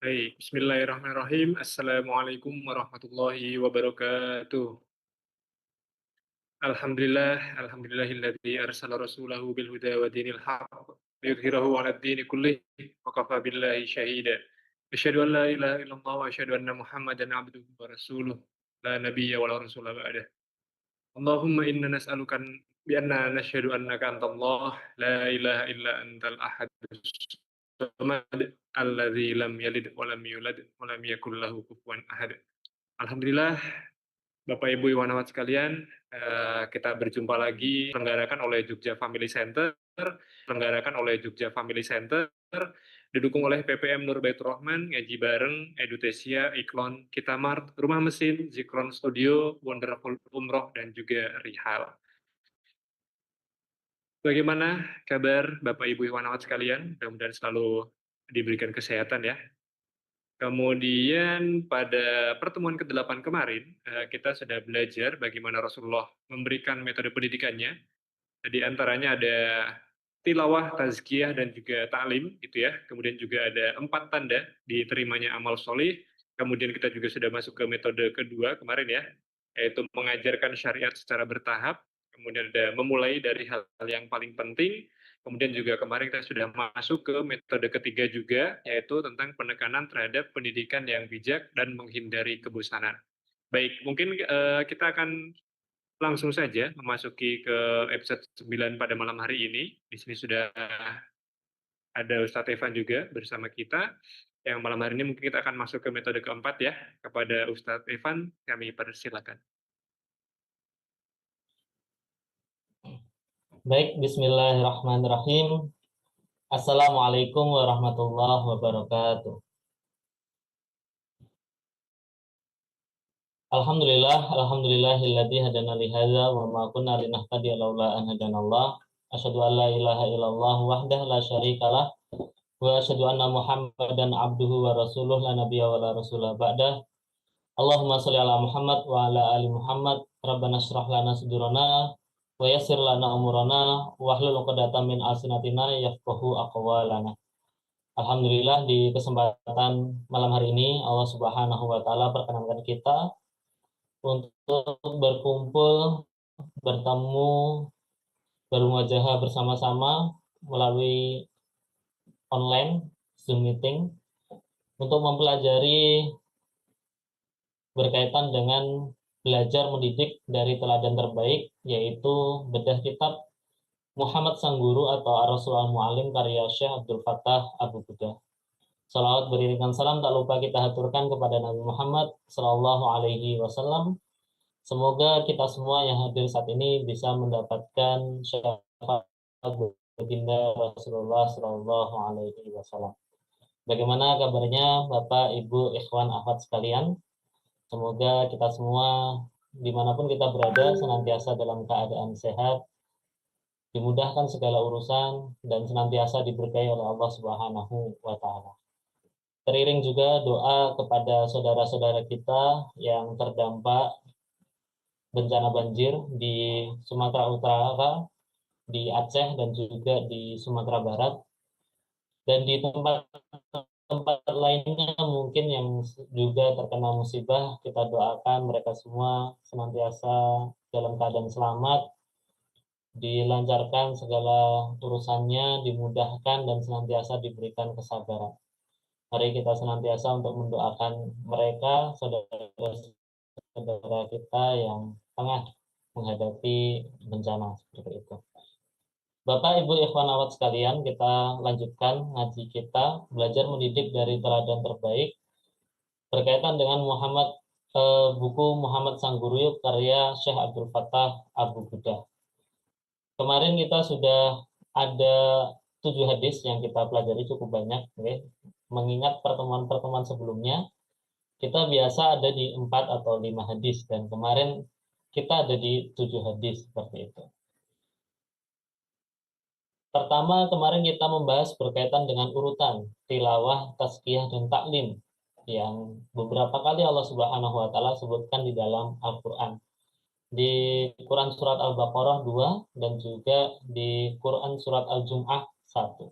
Baik, bismillahirrahmanirrahim. Assalamualaikum warahmatullahi wabarakatuh. Alhamdulillahilladzi arsala rasulahu bil huda wa dinil haqq liyudhhirahu 'alad dini kullih wa kafa billahi syahida. Asyhadu an la ilaha illallah wa asyhadu anna Muhammadan 'abduhu wa rasuluh. La nabiyya wa la rasula ba'dah. Allahumma inna nas'alukan bi anna nasyhadu annaka antallah la ilaha illa antal ahadus samad alladzi lam yalid wa lam yulad wa lam yakul lahu kufuwan ahad. Alhamdulillah, Bapak Ibu Iwanawat sekalian, kita berjumpa lagi selenggarakan oleh Jogja Family Center, didukung oleh PPM Nur Baitur Rahman, Ngaji Bareng, Edutesia, Iklon, Kitamart, Rumah Mesin, Zikron Studio, Wonderful Umroh, dan juga Rihal. Bagaimana kabar Bapak Ibu Iwanawat sekalian? Mudah-mudahan selalu diberikan kesehatan ya. Kemudian pada pertemuan ke-8 kemarin, kita sudah belajar bagaimana Rasulullah memberikan metode pendidikannya. Di antaranya ada tilawah, tazkiyah, dan juga ta'lim, gitu ya. Kemudian juga ada 4 tanda diterimanya amal solih. Kemudian kita juga sudah masuk ke metode kedua kemarin ya, yaitu mengajarkan syariat secara bertahap. Kemudian ada memulai dari hal-hal yang paling penting. Kemudian juga kemarin kita sudah masuk ke metode ketiga juga, yaitu tentang penekanan terhadap pendidikan yang bijak dan menghindari kebosanan. Baik, mungkin kita akan langsung saja memasuki ke episode 9 pada malam hari ini. Di sini sudah ada Ustadz Evan juga bersama kita. Yang malam hari ini mungkin kita akan masuk ke metode keempat ya. Kepada Ustadz Evan, kami persilakan. Baik, bismillahirrahmanirrahim. Assalamualaikum warahmatullahi wabarakatuh. Alhamdulillahilladzi hadana li hadza wa ma kunna linahtadiya laula an hadanallah. Asyhadu an la ilaha illallah wahdahu la syarikalah wa asyhadu anna Muhammadan abduhu wa rasuluh la nabiyya wa la rasula ba'dah. Allahumma shalli ala Muhammad wa ala ali Muhammad. Rabbana shrah lana sudurana wa yassir lana umurana wa hlul 'uqdatam min alsinatina yafqahu aqwalana. Alhamdulillah di kesempatan malam hari ini Allah Subhanahu wa taala perkenankan kita untuk berkumpul, bertemu, bermuajah bersama-sama melalui online Zoom meeting untuk mempelajari berkaitan dengan belajar mendidik dari teladan terbaik, yaitu bedah kitab Muhammad Sang Guru atau Ar-Rasul Al-Mu'allim karya Syekh Abdul Fattah Abu Buddha. Salawat beriringan salam tak lupa kita haturkan kepada Nabi Muhammad Sallallahu Alaihi Wasallam. Semoga kita semua yang hadir saat ini bisa mendapatkan syafaat baginda Rasulullah Sallallahu Alaihi Wasallam. Bagaimana kabarnya Bapak, Ibu, Ikhwan, Akhwat sekalian? Semoga kita semua dimanapun kita berada senantiasa dalam keadaan sehat, dimudahkan segala urusan, dan senantiasa diberkahi oleh Allah Subhanahu wa Ta'ala. Teriring juga doa kepada saudara-saudara kita yang terdampak bencana banjir di Sumatera Utara, di Aceh, dan juga di Sumatera Barat. Dan di tempat lainnya mungkin yang juga terkena musibah, kita doakan mereka semua senantiasa dalam keadaan selamat, dilancarkan segala urusannya, dimudahkan, dan senantiasa diberikan kesabaran. Mari kita senantiasa untuk mendoakan mereka, saudara-saudara kita yang tengah menghadapi bencana seperti itu. Bapak, Ibu, Ikhwan Awat sekalian, kita lanjutkan ngaji kita, belajar mendidik dari teladan terbaik, berkaitan dengan buku Muhammad Sang Guru karya Syekh Abdul Fattah Abu Buddha. Kemarin kita sudah ada 7 hadis yang kita pelajari cukup banyak, okay? Mengingat pertemuan-pertemuan sebelumnya, kita biasa ada di 4 atau 5 hadis, dan kemarin kita ada di 7 hadis seperti itu. Pertama, kemarin kita membahas berkaitan dengan urutan tilawah, tazkiyah, dan taklim yang beberapa kali Allah Subhanahu wa taala sebutkan di dalam Al-Qur'an. Di Quran surat Al-Baqarah 2 dan juga di Quran surat Al-Jum'ah 1.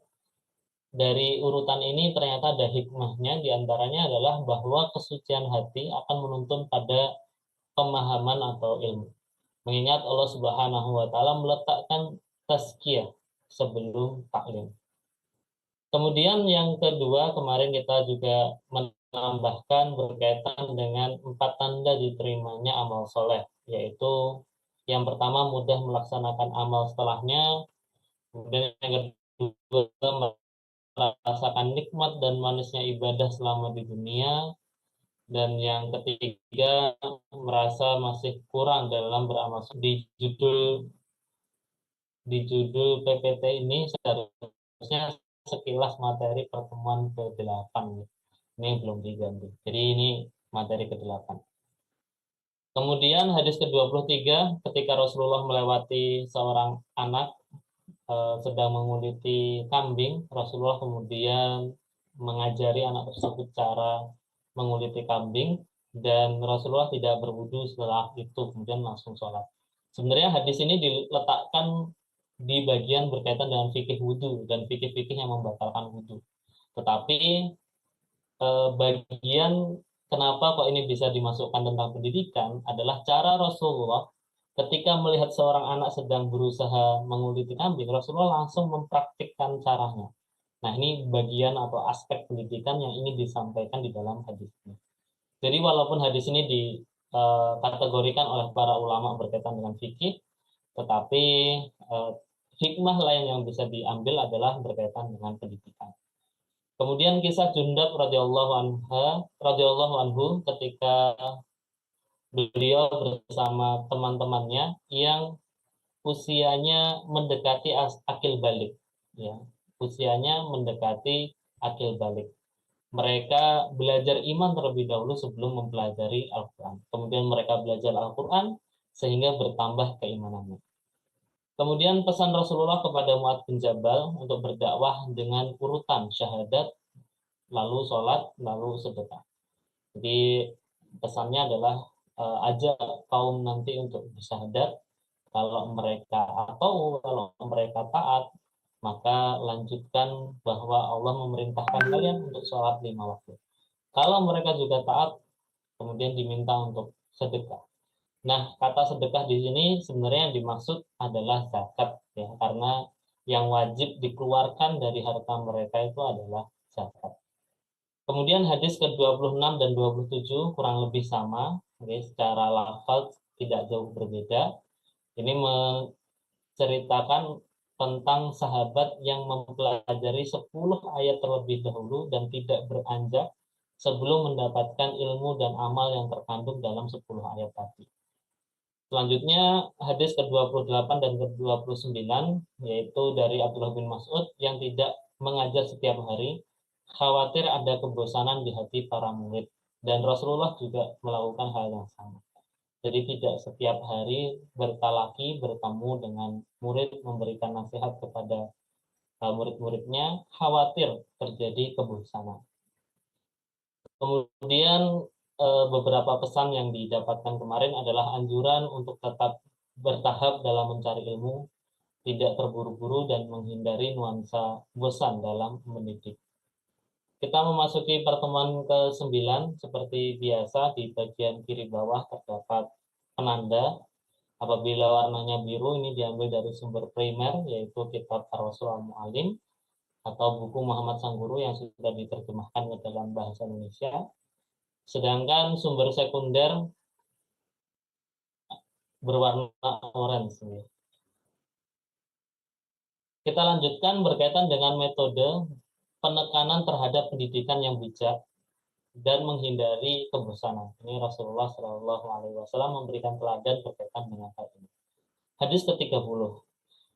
dari urutan ini ternyata ada hikmahnya, diantaranya adalah bahwa kesucian hati akan menuntun pada pemahaman atau ilmu. Mengingat Allah Subhanahu wa taala meletakkan tazkiyah sebelum taklim. Kemudian yang kedua, kemarin kita juga menambahkan berkaitan dengan 4 tanda diterimanya amal soleh, yaitu yang pertama mudah melaksanakan amal setelahnya, kemudian yang kedua merasakan nikmat dan manisnya ibadah selama di dunia, dan yang ketiga merasa masih kurang dalam beramal. Di judul PPT ini seharusnya sekilas materi pertemuan ke-8. Ini belum diganti. Jadi ini materi ke-8. Kemudian hadis ke-23, ketika Rasulullah melewati seorang anak sedang menguliti kambing, Rasulullah kemudian mengajari anak tersebut cara menguliti kambing, dan Rasulullah tidak berwudu setelah itu, kemudian langsung sholat. Sebenarnya hadis ini diletakkan di bagian berkaitan dengan fikih wudu dan fikih-fikih yang membatalkan wudu. Tetapi bagian kenapa kok ini bisa dimasukkan tentang pendidikan adalah cara Rasulullah ketika melihat seorang anak sedang berusaha menguliti kambing, Rasulullah langsung mempraktikkan caranya. Nah, ini bagian atau aspek pendidikan yang ingin disampaikan di dalam hadis ini. Jadi walaupun hadis ini dikategorikan oleh para ulama berkaitan dengan fikih, tetapi hikmah lain yang bisa diambil adalah berkaitan dengan pendidikan. Kemudian kisah Jundab radhiyallahu anhu ketika beliau bersama teman-temannya yang usianya mendekati akil balik, ya, usianya mendekati akil balik. Mereka belajar iman terlebih dahulu sebelum mempelajari Al-Quran. Kemudian mereka belajar Al-Quran sehingga bertambah keimanannya. Kemudian pesan Rasulullah kepada Mu'adz bin Jabal untuk berdakwah dengan urutan syahadat, lalu sholat, lalu sedekah. Jadi pesannya adalah ajak kaum nanti untuk bersyahadat, kalau mereka taat, maka lanjutkan bahwa Allah memerintahkan kalian untuk sholat 5 waktu. Kalau mereka juga taat, kemudian diminta untuk sedekah. Nah, kata sedekah di sini sebenarnya yang dimaksud adalah zakat, ya, karena yang wajib dikeluarkan dari harta mereka itu adalah zakat. Kemudian hadis ke-26 dan 27 kurang lebih sama, okay, secara lafaz tidak jauh berbeda. Ini menceritakan tentang sahabat yang mempelajari 10 ayat terlebih dahulu dan tidak beranjak sebelum mendapatkan ilmu dan amal yang terkandung dalam 10 ayat tadi. Selanjutnya hadis ke-28 dan ke-29, yaitu dari Abdullah bin Mas'ud yang tidak mengajar setiap hari, khawatir ada kebosanan di hati para murid. Dan Rasulullah juga melakukan hal yang sama. Jadi tidak setiap hari bertalaki bertemu dengan murid memberikan nasihat kepada murid-muridnya, khawatir terjadi kebosanan. Kemudian beberapa pesan yang didapatkan kemarin adalah anjuran untuk tetap bertahap dalam mencari ilmu, tidak terburu-buru dan menghindari nuansa bosan dalam mendidik. Kita memasuki pertemuan ke-9, seperti biasa di bagian kiri bawah terdapat penanda. Apabila warnanya biru ini diambil dari sumber primer, yaitu kitab Ar-Rasul Al-Mu'alim atau buku Muhammad Sangguru yang sudah diterjemahkan ke dalam bahasa Indonesia. Sedangkan sumber sekunder berwarna orange. Kita lanjutkan berkaitan dengan metode penekanan terhadap pendidikan yang bijak dan menghindari kebosanan. Ini Rasulullah Shallallahu Alaihi Wasallam memberikan teladan berkaitan dengan hal ini. Hadis ke-30.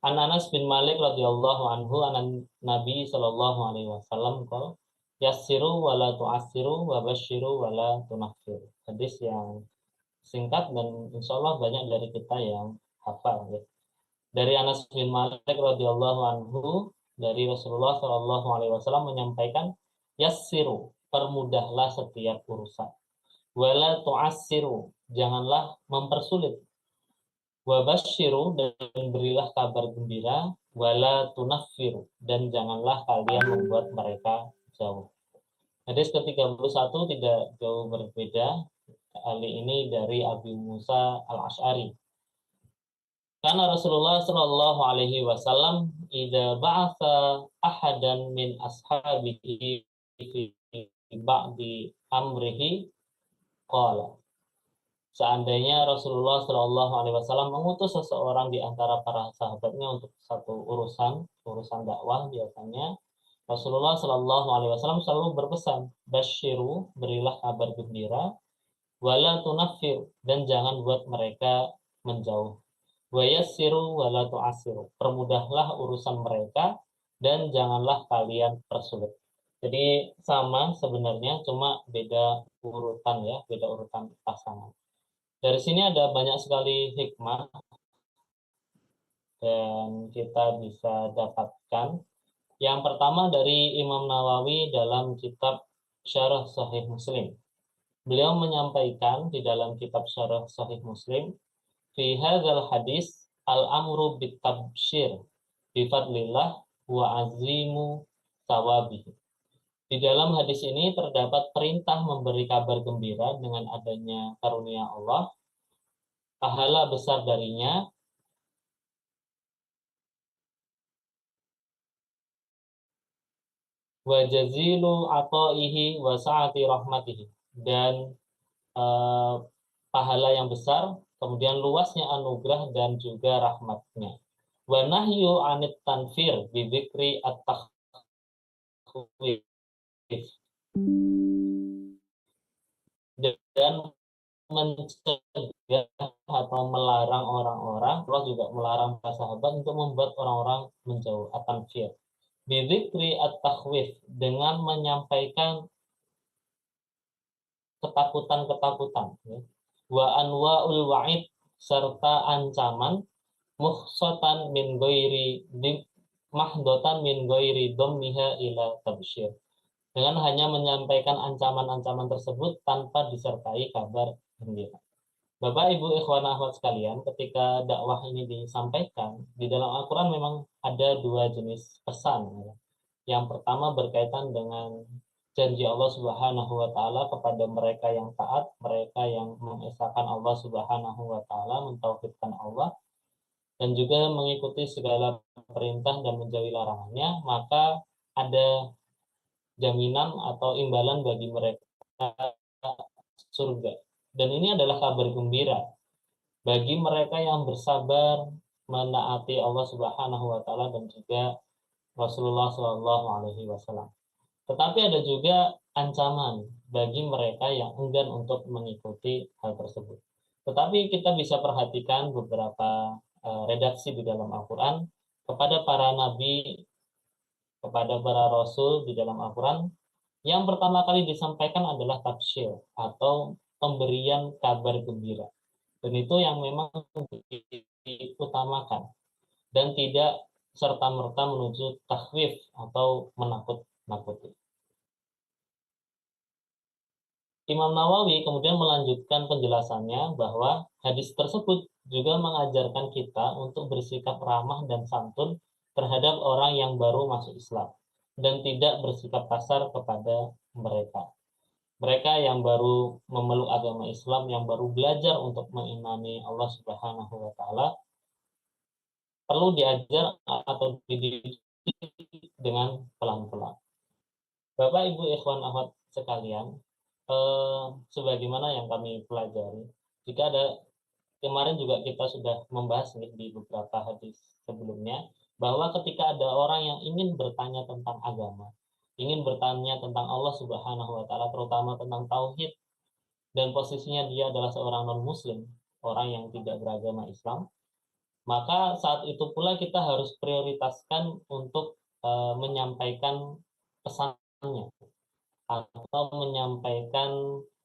An Anas bin Malik radhiyallahu anhu anan Nabi Shallallahu Alaihi Wasallam qol yassiru wala tu'assiru wa basyiru wala tunaffiru. Hadis yang singkat dan insya Allah banyak dari kita yang hafal. Ya. Dari Anas bin Malik radhiyallahu anhu dari Rasulullah Shallallahu Alaihi Wasallam menyampaikan yassiru, permudahlah setiap urusan. Wala tu'assiru, janganlah mempersulit. Wabashiru, dan berilah kabar gembira. wala tunaffiru, dan janganlah kalian membuat mereka jauh. Hadis ke-31 tidak jauh berbeda, kali ini dari Abu Musa al-Asy'ari. Karena Rasulullah Shallallahu Alaihi Wasallam idza ba'atha ahadan min ashabihi fi ba'di amrihi qala. Seandainya Rasulullah Shallallahu Alaihi Wasallam mengutus seseorang di antara para sahabatnya untuk satu urusan dakwah, biasanya Rasulullah Shallallahu Alaihi Wasallam selalu berpesan, basyiru, berilah kabar gembira, wala tunafir, dan jangan buat mereka menjauh, wayassiru wala tu'assiru, permudahlah urusan mereka dan janganlah kalian persulit. Jadi sama sebenarnya, cuma beda urutan ya, beda urutan pasangan. Dari sini ada banyak sekali hikmah dan kita bisa dapatkan. Yang pertama dari Imam Nawawi dalam kitab Syarah Sahih Muslim. Beliau menyampaikan di dalam kitab Syarah Sahih Muslim, fi hadzal hadis al-amru bitabsyir bi fadlillah wa azimu thawabihi. Di dalam hadis ini terdapat perintah memberi kabar gembira dengan adanya karunia Allah, pahala besar darinya, wa jazilu ataihi wa sa'ati rahmatihi, dan pahala yang besar, kemudian luasnya anugerah dan juga rahmatnya. Wa nahyu anit tanfir bi dzikri at-takhwif, dan mencegah atau melarang orang-orang, Allah juga melarang para sahabat untuk membuat orang-orang menjauh, at-tanfir. Bidzikri at-takhwif, dengan menyampaikan ketakutan-ketakutan, ya. Wa anwa'ul wa'id, serta ancaman, mukhsatan min ghairi mahdotan min ghairi dhammiha ila tabsyir, dengan hanya menyampaikan ancaman-ancaman tersebut tanpa disertai kabar gembira. Bapak, Ibu, ikhwan, akhwat sekalian, ketika dakwah ini disampaikan, di dalam Al-Quran memang ada dua jenis pesan. Yang pertama berkaitan dengan janji Allah Subhanahu wa Ta'ala kepada mereka yang taat, mereka yang mengesahkan Allah Subhanahu wa Ta'ala, mentauhidkan Allah, dan juga mengikuti segala perintah dan menjauhi larangannya, maka ada jaminan atau imbalan bagi mereka surga. Dan ini adalah kabar gembira bagi mereka yang bersabar menaati Allah Subhanahu wa Ta'ala dan juga Rasulullah Shallallahu Alaihi Wasallam. Tetapi ada juga ancaman bagi mereka yang enggan untuk mengikuti hal tersebut. Tetapi kita bisa perhatikan beberapa redaksi di dalam Al-Quran kepada para nabi, kepada para rasul di dalam Al-Quran. Yang pertama kali disampaikan adalah tafsir atau pemberian kabar gembira. Dan itu yang memang diutamakan dan tidak serta-merta menuju takhwif atau menakut-nakuti. Imam Nawawi kemudian melanjutkan penjelasannya bahwa hadis tersebut juga mengajarkan kita untuk bersikap ramah dan santun terhadap orang yang baru masuk Islam dan tidak bersikap kasar kepada mereka. Mereka yang baru memeluk agama Islam, yang baru belajar untuk mengimani Allah Subhanahu wa Ta'ala, perlu diajar atau dididik dengan pelan-pelan. Bapak, Ibu, ikhwan, akhwat sekalian, sebagaimana yang kami pelajari, jika ada, kemarin juga kita sudah membahas di beberapa hadis sebelumnya, bahwa ketika ada orang yang ingin bertanya tentang agama, ingin bertanya tentang Allah Subhanahu wa Ta'ala, terutama tentang tauhid, dan posisinya dia adalah seorang non-muslim, orang yang tidak beragama Islam, maka saat itu pula kita harus prioritaskan untuk menyampaikan pesannya atau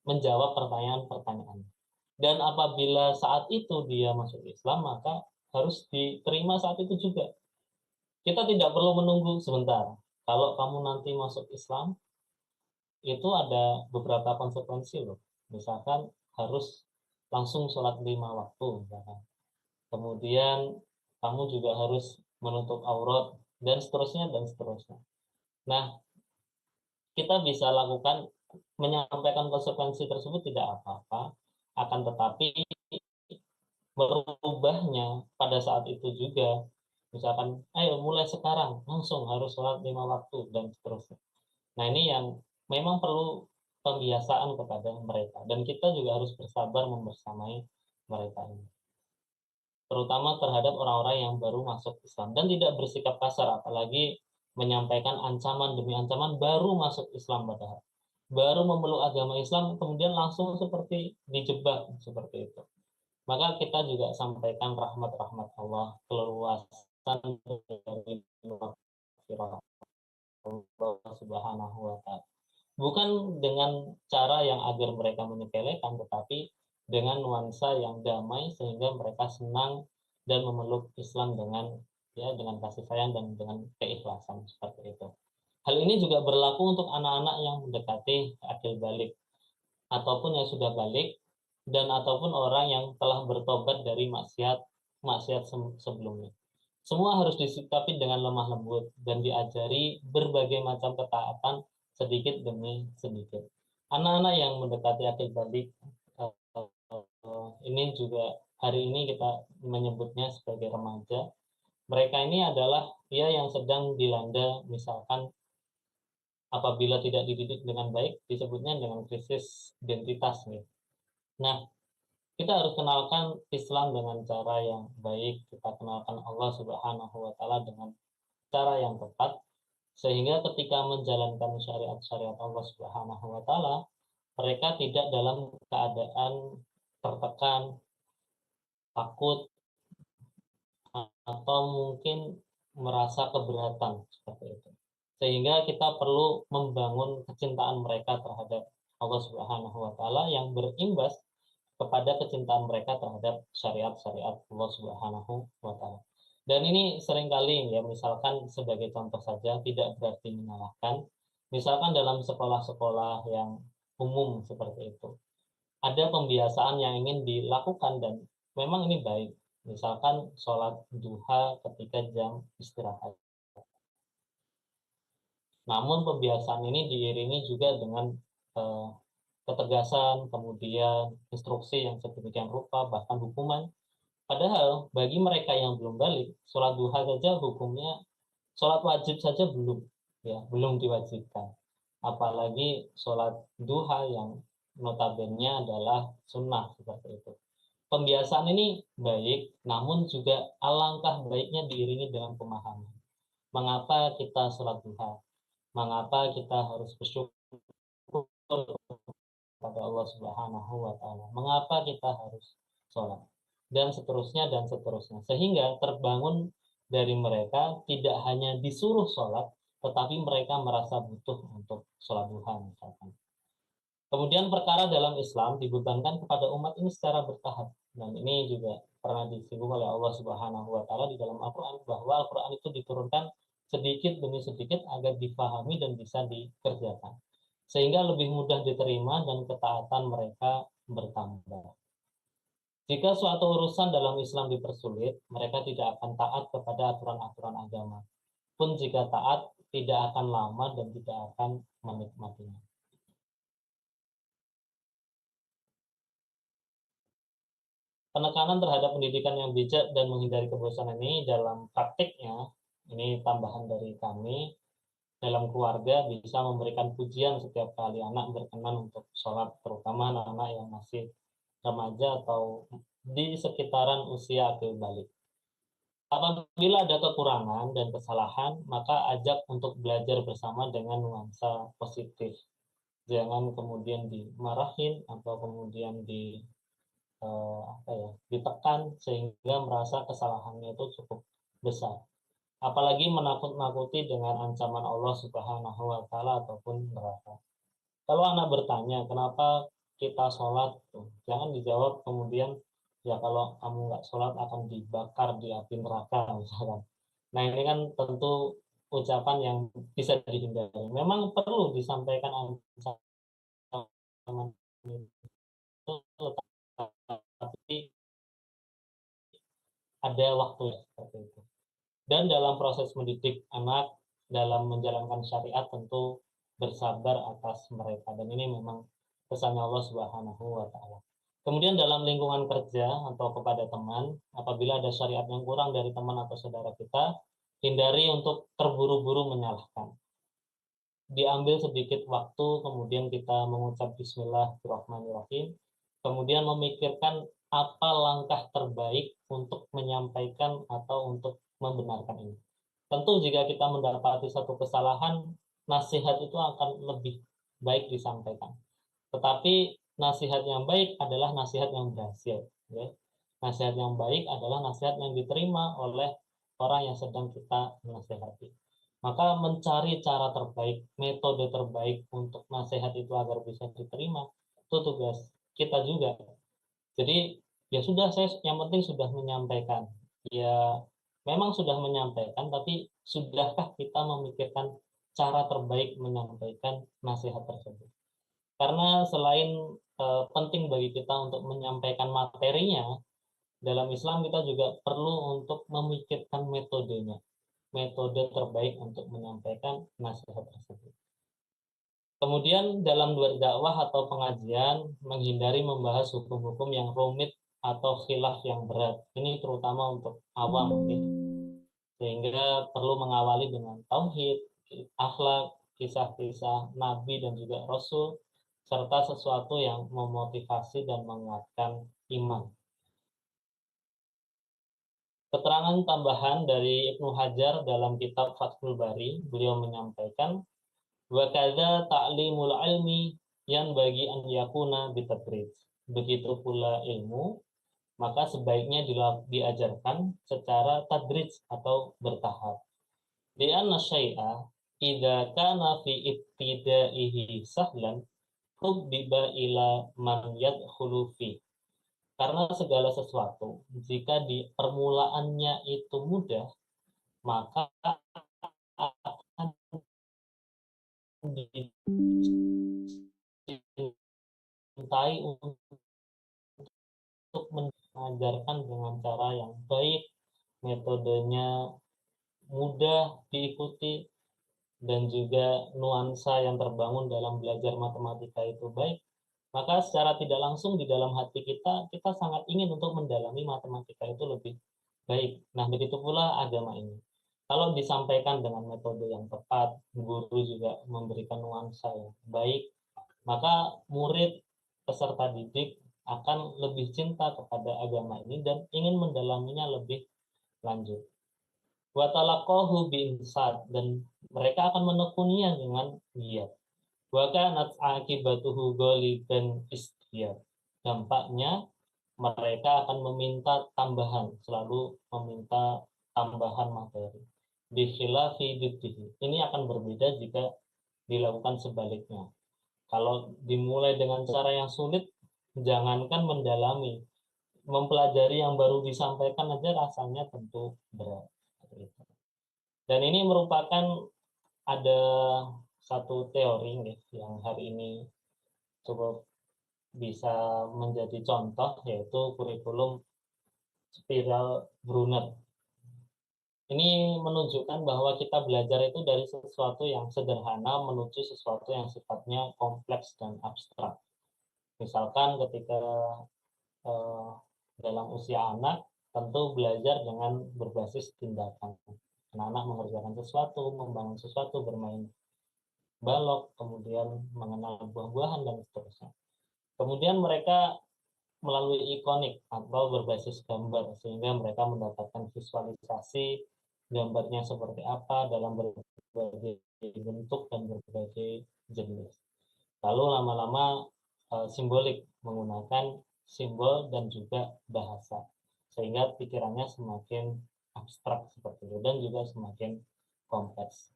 menjawab pertanyaan-pertanyaan. Dan apabila saat itu dia masuk Islam, maka harus diterima saat itu juga. Kita tidak perlu menunggu sebentar. Kalau kamu nanti masuk Islam, itu ada beberapa konsekuensi loh. Misalkan harus langsung sholat 5 waktu, misalkan. Kemudian kamu juga harus menutup aurat, dan seterusnya dan seterusnya. Nah, kita bisa lakukan menyampaikan konsekuensi tersebut tidak apa-apa, akan tetapi merubahnya pada saat itu juga, misalkan, ayo mulai sekarang langsung harus sholat 5 waktu dan seterusnya. Nah, ini yang memang perlu pembiasaan kepada mereka, dan kita juga harus bersabar membersamai mereka ini, terutama terhadap orang-orang yang baru masuk Islam, dan tidak bersikap kasar, apalagi menyampaikan ancaman demi ancaman baru masuk Islam, padahal baru memeluk agama Islam kemudian langsung seperti dijebak seperti itu. Maka kita juga sampaikan rahmat-rahmat Allah, keluasan dari Allah Subhanahu wa Ta'ala. Bukan dengan cara yang agar mereka menyepelekan, tetapi dengan nuansa yang damai sehingga mereka senang dan memeluk Islam dengan, ya, dengan kasih sayang dan dengan keikhlasan seperti itu. Hal ini juga berlaku untuk anak-anak yang mendekati akil balik ataupun yang sudah balik, dan ataupun orang yang telah bertobat dari maksiat maksiat sebelumnya. Semua harus disikapi dengan lemah lembut dan diajari berbagai macam ketaatan sedikit demi sedikit. Anak-anak yang mendekati akil balik ini juga hari ini kita menyebutnya sebagai remaja. Mereka ini adalah ya yang sedang dilanda, misalkan apabila tidak dididik dengan baik, disebutnya dengan krisis identitas nih. Nah, kita harus kenalkan Islam dengan cara yang baik, kita kenalkan Allah Subhanahu wa Ta'ala dengan cara yang tepat, sehingga ketika menjalankan syariat-syariat Allah Subhanahu wa Ta'ala, mereka tidak dalam keadaan tertekan, takut, atau mungkin merasa keberatan seperti itu. Sehingga kita perlu membangun kecintaan mereka terhadap Allah Subhanahu wa Ta'ala yang berimbas kepada kecintaan mereka terhadap syariat-syariat Allah Subhanahu wa Ta'ala. Dan ini seringkali, ya, misalkan sebagai contoh saja, tidak berarti menyalahkan. Misalkan dalam sekolah-sekolah yang umum seperti itu, ada pembiasaan yang ingin dilakukan dan memang ini baik. Misalkan sholat duha ketika jam istirahat. Namun pembiasaan ini diiringi juga dengan eh, ketegasan, kemudian instruksi yang sedemikian rupa, bahkan hukuman. Padahal bagi mereka yang belum balik, sholat duha saja hukumnya, sholat wajib saja belum, ya, belum diwajibkan. Apalagi sholat duha yang notabene adalah sunnah seperti itu. Pembiasaan ini baik, namun juga alangkah baiknya diiringi dengan pemahaman. Mengapa kita sholat duha? Mengapa kita harus bersyukur kepada Allah Subhanahu wa Ta'ala? Mengapa kita harus sholat? Dan seterusnya dan seterusnya. Sehingga terbangun dari mereka tidak hanya disuruh sholat, tetapi mereka merasa butuh untuk sholat duha misalkan. Kemudian perkara dalam Islam dibebankan kepada umat ini secara bertahap. Dan ini juga pernah disinggung oleh Allah Subhanahu wa Ta'ala di dalam Al-Quran, bahwa Al-Quran itu diturunkan sedikit demi sedikit agar difahami dan bisa dikerjakan, sehingga lebih mudah diterima dan ketaatan mereka bertambah. Jika suatu urusan dalam Islam dipersulit, mereka tidak akan taat kepada aturan-aturan agama. Pun jika taat, tidak akan lama dan tidak akan menikmatinya. Penekanan terhadap pendidikan yang bijak dan menghindari kebosanan ini dalam praktiknya, ini tambahan dari kami, dalam keluarga bisa memberikan pujian setiap kali anak berkenan untuk sholat, terutama anak-anak yang masih remaja atau di sekitaran usia akil balik. Apabila ada kekurangan dan kesalahan, maka ajak untuk belajar bersama dengan nuansa positif. Jangan kemudian dimarahin atau kemudian ditekan sehingga merasa kesalahannya itu cukup besar. Apalagi menakut-nakuti dengan ancaman Allah Subhanahu wa Ta'ala ataupun neraka. Kalau anak bertanya, kenapa kita sholat? Jangan dijawab kemudian, ya kalau kamu nggak sholat akan dibakar di api neraka misalkan. Nah, ini kan tentu ucapan yang bisa dihindari. Memang perlu disampaikan ancaman itu, tapi ada waktu seperti itu. Dan dalam proses mendidik anak, dalam menjalankan syariat tentu bersabar atas mereka. Dan ini memang pesannya Allah Subhanahu wa Ta'ala. Kemudian dalam lingkungan kerja atau kepada teman, apabila ada syariat yang kurang dari teman atau saudara kita, hindari untuk terburu-buru menyalahkan. Diambil sedikit waktu, kemudian kita mengucap Bismillahirrahmanirrahim, kemudian memikirkan apa langkah terbaik untuk menyampaikan atau untuk membenarkan ini. Tentu jika kita mendapati satu kesalahan, nasihat itu akan lebih baik disampaikan. Tetapi nasihat yang baik adalah nasihat yang berhasil. Ya. Nasihat yang baik adalah nasihat yang diterima oleh orang yang sedang kita nasihati. Maka mencari cara terbaik, metode terbaik untuk nasihat itu agar bisa diterima, itu tugas kita juga. Jadi ya sudah, saya yang penting sudah menyampaikan. Ya memang sudah menyampaikan, tapi sudahkah kita memikirkan cara terbaik menyampaikan nasihat tersebut? Karena selain penting bagi kita untuk menyampaikan materinya, dalam Islam kita juga perlu untuk memikirkan metodenya, metode terbaik untuk menyampaikan nasihat tersebut. Kemudian dalam berdakwah atau pengajian, menghindari membahas hukum-hukum yang rumit atau khilaf yang berat. Ini terutama untuk awam, sehingga perlu mengawali dengan tauhid, akhlak, kisah-kisah Nabi dan juga Rasul, serta sesuatu yang memotivasi dan menguatkan iman. Keterangan tambahan dari Ibnu Hajar dalam kitab Fathul Bari, beliau menyampaikan, wa kadza ta'limul ilmi yang bagi an yakuna bitadrij. Begitu pula ilmu, maka sebaiknya diajarkan secara tadrij atau bertahap. Li'anna syai'a idza kana fi ibtidaihi sahlan hubbiba ila man yadkhulu fi. Karena segala sesuatu, jika di permulaannya itu mudah, maka akan dicintai untuk mengajarkan dengan cara yang baik, metodenya mudah diikuti, dan juga nuansa yang terbangun dalam belajar matematika itu baik, maka secara tidak langsung di dalam hati kita, kita sangat ingin untuk mendalami matematika itu lebih baik. Nah, begitu pula agama ini. Kalau disampaikan dengan metode yang tepat, guru juga memberikan nuansa yang baik, maka murid peserta didik akan lebih cinta kepada agama ini dan ingin mendalaminya lebih lanjut. Watalaqahu biinsad, dan mereka akan menekuninya dengan giat. Wa kanat akibatuhu ghaliban istiyad. Dampaknya mereka akan meminta tambahan, selalu meminta tambahan materi. Bi khilafi diddihi. Ini akan berbeda jika dilakukan sebaliknya. Kalau dimulai dengan cara yang sulit, jangankan mendalami, mempelajari yang baru disampaikan aja rasanya tentu berat. Dan ini merupakan ada satu teori yang hari ini cukup bisa menjadi contoh, yaitu kurikulum spiral Brunner. Ini menunjukkan bahwa kita belajar itu dari sesuatu yang sederhana menuju sesuatu yang sifatnya kompleks dan abstrak. Misalkan ketika dalam usia anak, tentu belajar dengan berbasis tindakan. Anak-anak mengerjakan sesuatu, membangun sesuatu, bermain balok, kemudian mengenal buah-buahan, dan seterusnya. Kemudian mereka melalui ikonik atau berbasis gambar, sehingga mereka mendapatkan visualisasi gambarnya seperti apa dalam berbagai bentuk dan berbagai jenis. Lalu lama-lama simbolik, menggunakan simbol dan juga bahasa, sehingga pikirannya semakin abstrak seperti itu dan juga semakin kompleks.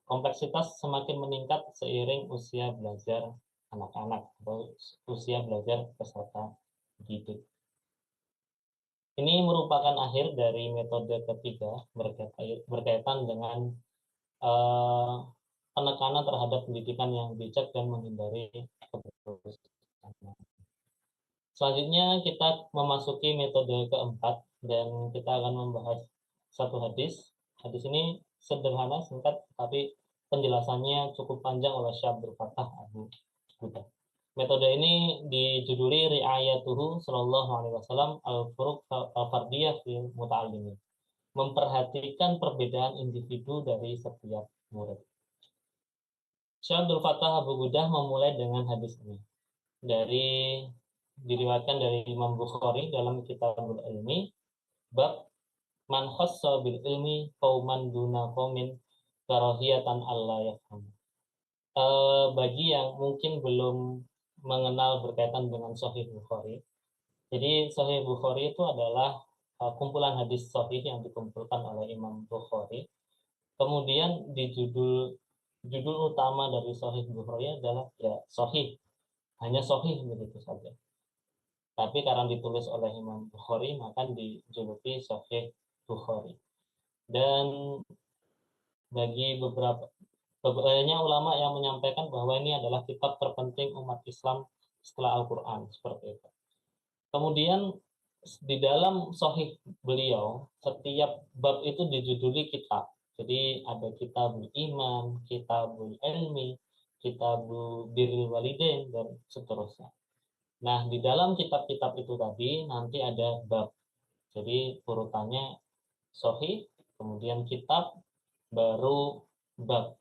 Kompleksitas semakin meningkat seiring usia belajar anak-anak atau usia belajar peserta didik. Ini merupakan akhir dari metode ketiga berkaitan dengan penekanan terhadap pendidikan yang bijak dan menghindari keberpihakan. Selanjutnya kita memasuki metode keempat, dan kita akan membahas satu hadis Hadis ini sederhana, singkat, tapi penjelasannya cukup panjang oleh Syekh Abdul Fattah Abu Buddha. Metode ini dijuduli Ri'ayatuhu Sallallahu Alaihi Wasallam al-Furuq al-Fardiyah fil Muta'allimin, memperhatikan perbedaan individu dari setiap murid. Syekh Abdul Fattah Abu Buddha memulai dengan hadis ini diriwayatkan dari Imam Bukhari dalam Kitabul Ilmi, bab man khassa bil ilmi qauman duna qaumin karahiyatan alla yafham. Bagi yang mungkin belum mengenal berkaitan dengan Sahih Bukhari. Jadi Sahih Bukhari itu adalah kumpulan hadis sahih yang dikumpulkan oleh Imam Bukhari. Kemudian di judul utama dari Sahih Bukhari adalah ya Sahih, hanya Sahih begitu saja. Tapi karena ditulis oleh Imam Bukhari, maka dijuluki Sahih Bukhari. Dan bagi banyak ulama yang menyampaikan bahwa ini adalah kitab terpenting umat Islam setelah Al-Quran, seperti itu. Kemudian di dalam Sahih beliau, setiap bab itu dijuduli kitab. Jadi ada kitabul iman, kitabul ilmi, kitabul birrul walidain, dan seterusnya. Nah, di dalam kitab-kitab itu tadi nanti ada bab. Jadi urutannya Sahih, kemudian kitab, baru bab.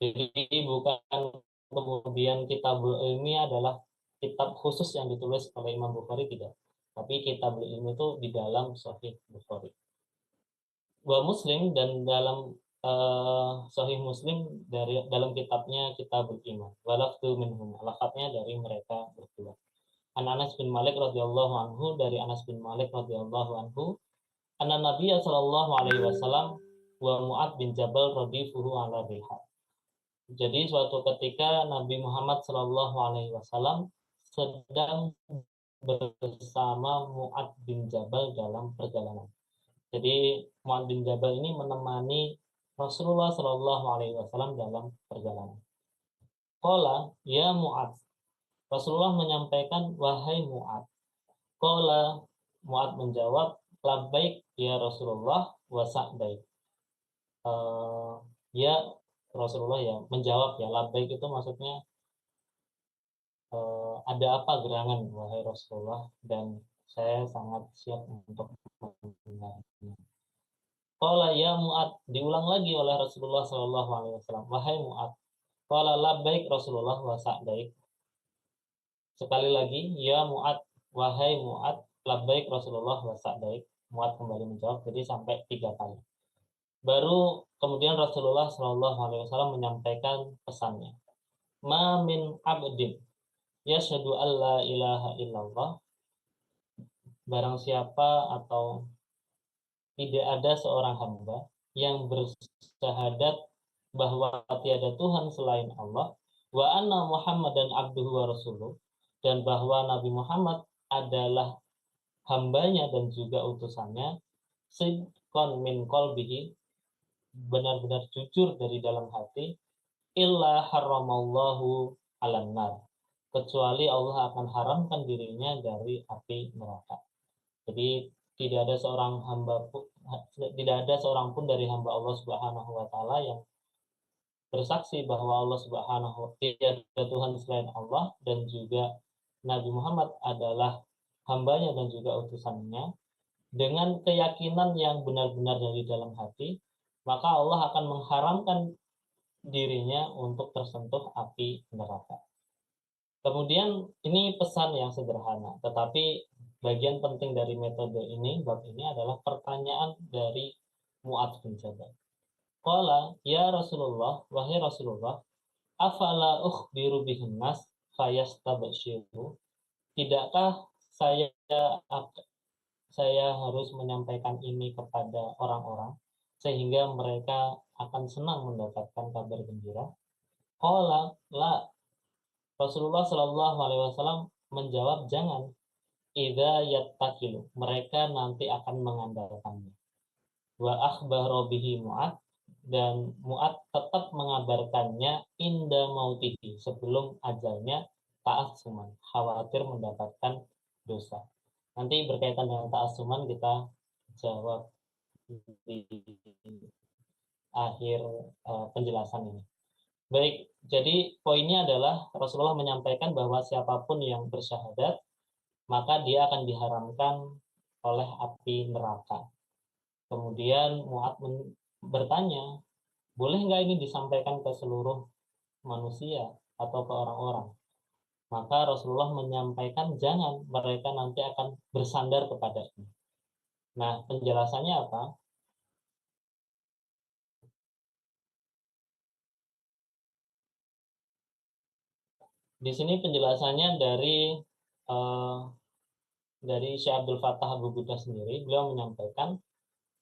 Jadi bukan kemudian kitabul ilmi adalah kitab khusus yang ditulis oleh Imam Bukhari, tidak. Tapi kitabul ilmi itu di dalam Sahih Bukhari. Wa Muslim, dan dalam Sahih Muslim dalam kitabnya Kitabul Iman. Walafdu minhum, lafadznya dari mereka berdua. An Anas bin Malik radhiyallahu anhu, dari Anas bin Malik radhiyallahu anhu, anna Nabiya sallallahu alaihi wasallam wa Mu'ad bin Jabal radhifuhu ala biha. Jadi suatu ketika Nabi Muhammad sallallahu alaihi wasallam sedang bersama Mu'ad bin Jabal dalam perjalanan. Jadi Mu'ad bin Jabal ini menemani Rasulullah sallallahu alaihi wasallam dalam perjalanan. Qala ya Mu'ad, Rasulullah menyampaikan, wahai Mu'ad. Qala, Mu'ad menjawab, labbaik ya Rasulullah wa sa'daik. Ya Rasulullah, ya menjawab, ya labbaik itu maksudnya ada apa gerangan wahai Rasulullah, dan saya sangat siap untuk mendengarnya. Qala ya Mu'ad, diulang lagi oleh Rasulullah sallallahu alaihi wasallam, wahai Mu'ad. Qala labbaik Rasulullah wa sa'daik. Sekali lagi, ya Mu'ad, wahai Mu'ad, labbaik Rasulullah wa sa'daik. Mu'ad kembali menjawab, jadi sampai 3 kali. Baru kemudian Rasulullah Shallallahu Alaihi Wasallam menyampaikan pesannya. Ma min abdin yashhadu an la ilaha illallah. Barang siapa atau tidak ada seorang hamba yang bersyahadat bahwa tiada Tuhan selain Allah, wa anna Muhammadan abduhu wa rasuluh, dan bahwa Nabi Muhammad adalah hambanya dan juga utusannya, sidqan min qalbihi, benar-benar jujur dari dalam hati, illa harramallahu alan nar, kecuali Allah akan haramkan dirinya dari api neraka. Jadi tidak ada seorang pun dari hamba Allah Subhanahu wa taala yang bersaksi bahwa Allah Subhanahu tidak ada Tuhan selain Allah, dan juga Nabi Muhammad adalah hambanya dan juga utusannya, dengan keyakinan yang benar-benar dari dalam hati, maka Allah akan mengharamkan dirinya untuk tersentuh api neraka. Kemudian ini pesan yang sederhana, tetapi bagian penting dari metode ini, bab ini adalah pertanyaan dari Mu'ad bin Jabal. Qala ya Rasulullah, wahai Rasulullah, afala ukhbiru bihin nas fayastabshiru. Tidakkah saya harus menyampaikan ini kepada orang-orang sehingga mereka akan senang mendapatkan kabar gembira? Qala la. Rasulullah Shallallahu Alaihi Wasallam menjawab, jangan. Idza yattakilu, mereka nanti akan mengandalkannya. Wa akhbara bihi Mu'ad, dan Mu'ad tetap mengabarkannya inda mautihi, sebelum ajalnya, ta'assuman, khawatir mendapatkan dosa. Nanti berkaitan dengan ta'assuman kita jawab di akhir penjelasan ini. Baik, jadi poinnya adalah Rasulullah menyampaikan bahwa siapapun yang bersyahadat, maka dia akan diharamkan oleh api neraka. Kemudian Mu'adz bertanya, boleh nggak ini disampaikan ke seluruh manusia atau ke orang-orang? Maka Rasulullah menyampaikan jangan, mereka nanti akan bersandar kepadanya. Nah, penjelasannya apa? Di sini penjelasannya dari Syekh Abdul Fattah Abu Buddha sendiri. Beliau menyampaikan,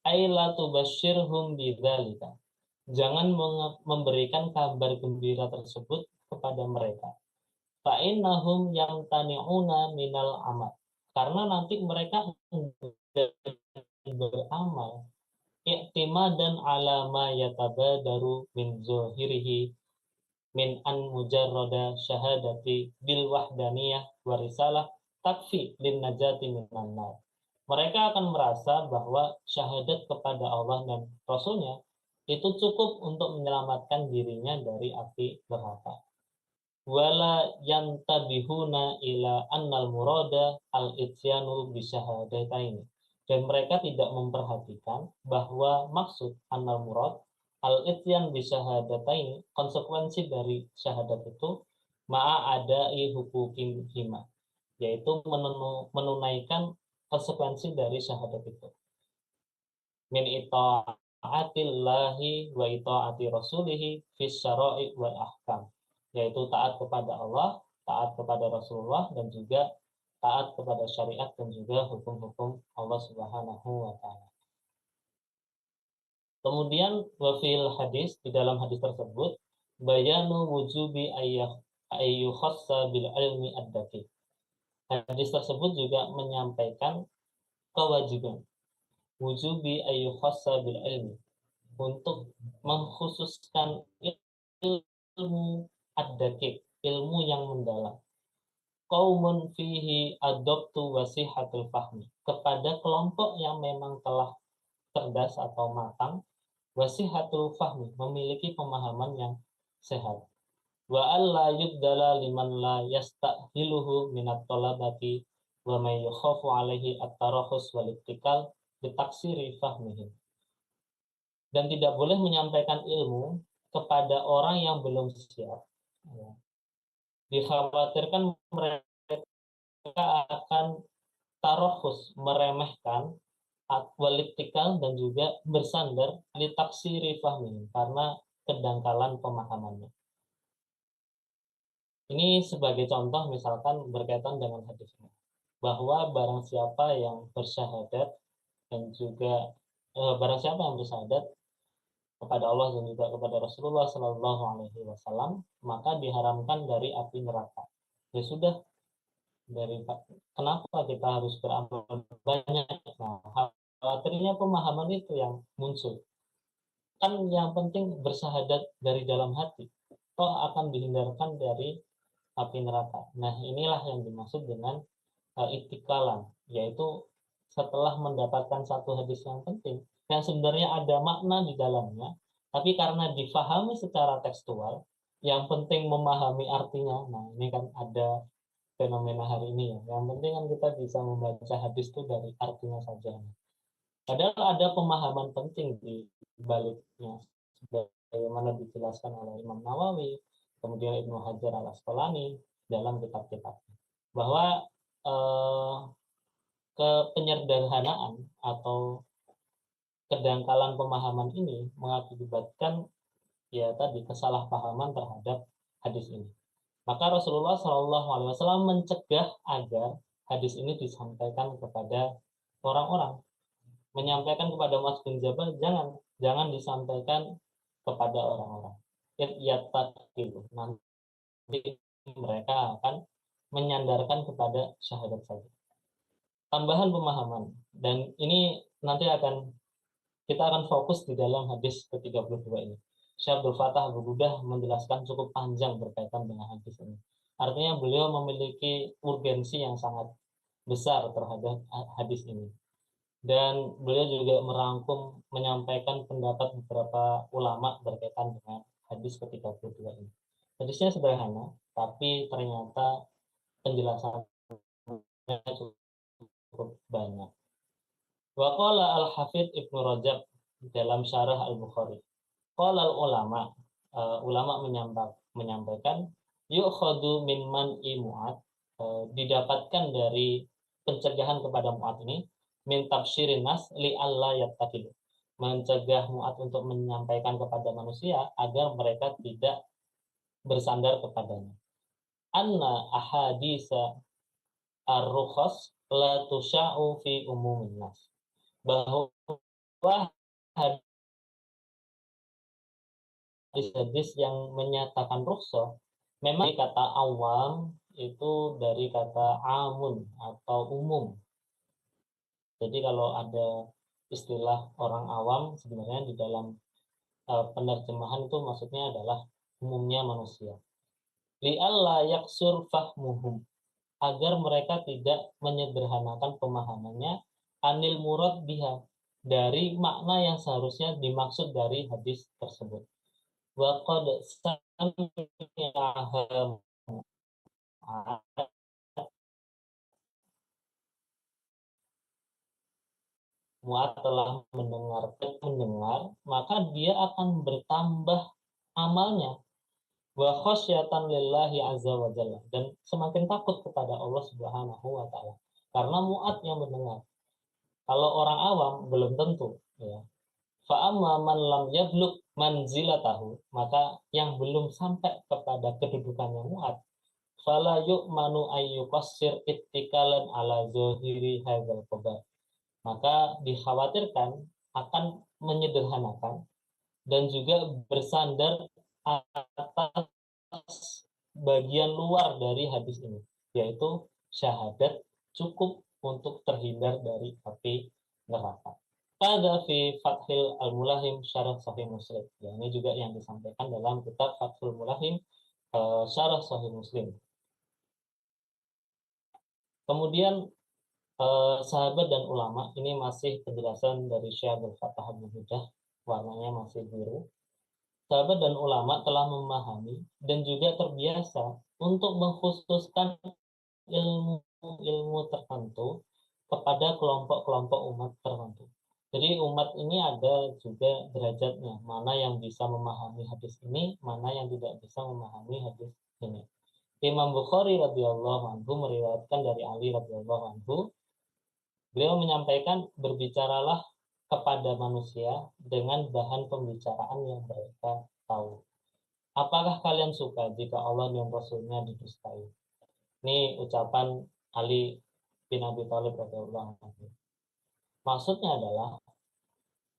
aila tubashirhum bidzalika. Jangan memberikan kabar gembira tersebut kepada mereka. Fa'innahum yang tani'una minal amal. Karena nanti mereka beramal i'timadan ala ma yatabadaru min zohirihi min an mujarrada syahadati bil wahdaniyah wa risalah takfi lin najati minan nar. Mereka akan merasa bahwa syahadat kepada Allah dan Rasulnya itu cukup untuk menyelamatkan dirinya dari api neraka. Wala yantabihuna ila annal murada al-ityanu bisyahadataini. Dan mereka tidak memperhatikan bahwa maksud annal murad al-ityan bisyahadataini, konsekuensi dari syahadat itu ma'a adai hukukim hima, yaitu menunaikan konsekuensi dari syahadat itu. Min ita'atillahi wa ita'ati rasulihi fis syara'i wal ahkam, yaitu taat kepada Allah, taat kepada Rasulullah, dan juga taat kepada syariat dan juga hukum-hukum Allah Subhanahu wa taala. Kemudian wafil hadis, di dalam hadis tersebut bayanu wujubi ayyukhassa bil ilmi ad-daqiq. Hadis tersebut juga menyampaikan kewajiban wujubi ayyukhassa bil ilmi, untuk mengkhususkan ilmu ad-daqiq, ilmu yang mendalam. Qaumun fihi adabtu wasihatul fahmi, kepada kelompok yang memang telah cerdas atau matang, wasihatul fahmi, memiliki pemahaman yang sehat. Wa alla yubdala liman la yastahiluhu minat tolabati wa may yukhafu alaihi at-tarahus wal ittikal bitaksiri fahmihi. Dan tidak boleh menyampaikan ilmu kepada orang yang belum siap. Dikhawatirkan mereka akan tarohus, meremehkan, walitikal, dan juga bersandar di taksiri fahmi, karena kedangkalan pemahamannya. Ini sebagai contoh misalkan berkaitan dengan hadis ini, bahwa barang siapa yang bersyahadat dan juga barang siapa yang bersyahadat kepada Allah dan juga kepada Rasulullah Shallallahu Alaihi Wasallam, maka diharamkan dari api neraka. Ya sudah, dari kenapa kita harus beramal banyak? Nah, khawatirnya pemahaman itu yang muncul. Kan yang penting bersyahadat dari dalam hati, toh akan dihindarkan dari api neraka. Nah, inilah yang dimaksud dengan itikalan, yaitu setelah mendapatkan satu hadis yang penting, yang sebenarnya ada makna di dalamnya, tapi karena difahami secara tekstual, yang penting memahami artinya. Nah, ini kan ada fenomena hari ini ya. Yang penting kan kita bisa membaca hadis itu dari artinya saja. Padahal ada pemahaman penting di baliknya, sebagaimana dijelaskan oleh Imam Nawawi, kemudian Ibnu Hajar al Asqalani dalam kitab-kitabnya, bahwa kepenyederhanaan atau kedangkalan pemahaman ini mengakibatkan ya tadi kesalahpahaman terhadap hadis ini. Maka Rasulullah Shallallahu Alaihi Wasallam mencegah agar hadis ini disampaikan kepada orang-orang, menyampaikan kepada Mu'adz bin Jabal, jangan disampaikan kepada orang-orang. Nanti mereka akan menyandarkan kepada syahadat saja. Tambahan pemahaman, dan ini nanti kita akan fokus di dalam hadis ke-32 ini. Syekh Abdul Fattah Abu Buddha menjelaskan cukup panjang berkaitan dengan hadis ini. Artinya beliau memiliki urgensi yang sangat besar terhadap hadis ini. dan beliau juga merangkum menyampaikan pendapat beberapa ulama berkaitan dengan hadis ke-32 ini. Hadisnya sederhana, tapi ternyata penjelasannya cukup banyak. Wa qala al-Hafidz Ibnu Rajab dalam syarah Al-Bukhari. Qala ulama, ulama menyampaikan yu'khadu min man'i Mu'ad, didapatkan dari pencegahan kepada Mu'ad ini min tabsyirin nas li alla yattaqilu, mencegah Mu'ad untuk menyampaikan kepada manusia agar mereka tidak bersandar kepadanya. Anna ahadisa ar-rukhas la tusya'u fi umumin nas, bahwa hadis-hadis yang menyatakan rukhsah memang kata awam itu dari kata amun atau umum. Jadi kalau ada istilah orang awam sebenarnya di dalam penerjemahan itu maksudnya adalah umumnya manusia. Li'alla yaksur fahmuhum, agar mereka tidak menyederhanakan pemahamannya anil murad biha, dari makna yang seharusnya dimaksud dari hadis tersebut. Wa qad sami'aha Mu'ad telah mendengar, maka dia akan bertambah amalnya, wa khasyatan lillahi azza wa jalla, dan semakin takut kepada Allah Subhanahu wa taala. Karena Mu'ad yang mendengar. Kalau orang awam belum tentu, ya. Fa amma man lam yablug manzilatahu, maka yang belum sampai kepada kedudukannya Mu'ad, fala yu'manu ayyuqassir ittikalan ala zahiri hadzal khabar, maka dikhawatirkan akan menyederhanakan dan juga bersandar atas bagian luar dari hadis ini, yaitu syahadat cukup untuk terhindar dari api neraka. Pada fi Fathil Al-Mulahim Syarah Sahih Muslim. Ya, ini juga yang disampaikan dalam kitab Fathul Mulahim Syarah Sahih Muslim. Kemudian sahabat dan ulama, ini masih penjelasan dari Syekh Abdul Fattah Abdul Hudah, warnanya masih biru. Sahabat dan ulama telah memahami dan juga terbiasa untuk mengkhususkan ilmu-ilmu tertentu kepada kelompok-kelompok umat tertentu. Jadi umat ini ada juga derajatnya, mana yang bisa memahami hadis ini, mana yang tidak bisa memahami hadis ini. Imam Bukhari radhiyallahu anhu meriwayatkan dari Ali radhiyallahu anhu, beliau menyampaikan, berbicaralah kepada manusia dengan bahan pembicaraan yang mereka tahu. Apakah kalian suka jika Allah dan Rasulnya didustai? Ini ucapan Ali bin Abi Thalib radhiyallahu anhu. Maksudnya adalah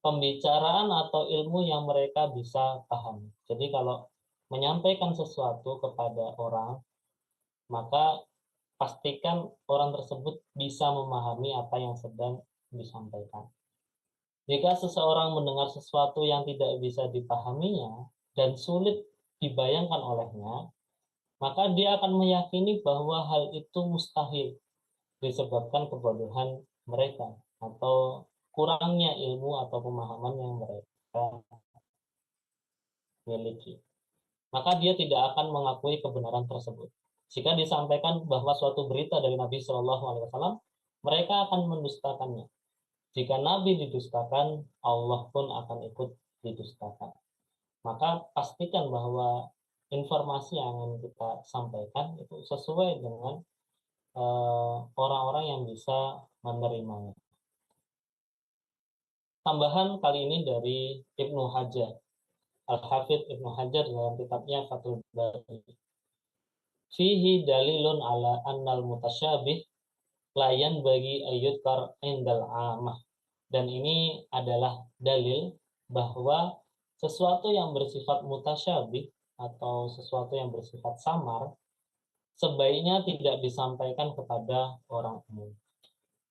pembicaraan atau ilmu yang mereka bisa pahami. Jadi kalau menyampaikan sesuatu kepada orang, maka pastikan orang tersebut bisa memahami apa yang sedang disampaikan. Jika seseorang mendengar sesuatu yang tidak bisa dipahaminya dan sulit dibayangkan olehnya, maka dia akan meyakini bahwa hal itu mustahil disebabkan kebodohan mereka atau kurangnya ilmu atau pemahaman yang mereka miliki. Maka dia tidak akan mengakui kebenaran tersebut. Jika disampaikan bahwa suatu berita dari Nabi Shallallahu Alaihi Wasallam, mereka akan mendustakannya. Jika Nabi didustakan, Allah pun akan ikut didustakan. Maka pastikan bahwa informasi yang ingin kita sampaikan itu sesuai dengan orang-orang yang bisa menerimanya. Tambahan kali ini dari Ibnu Hajar, Al-Hafidz Ibnu Hajar dalam kitabnya Fathul Bari. Fihi dalilun ala annal mutasyabih layan bagi ayyudkar indal amah. Dan ini adalah dalil bahwa sesuatu yang bersifat mutasyabih atau sesuatu yang bersifat samar sebaiknya tidak disampaikan kepada orang umum.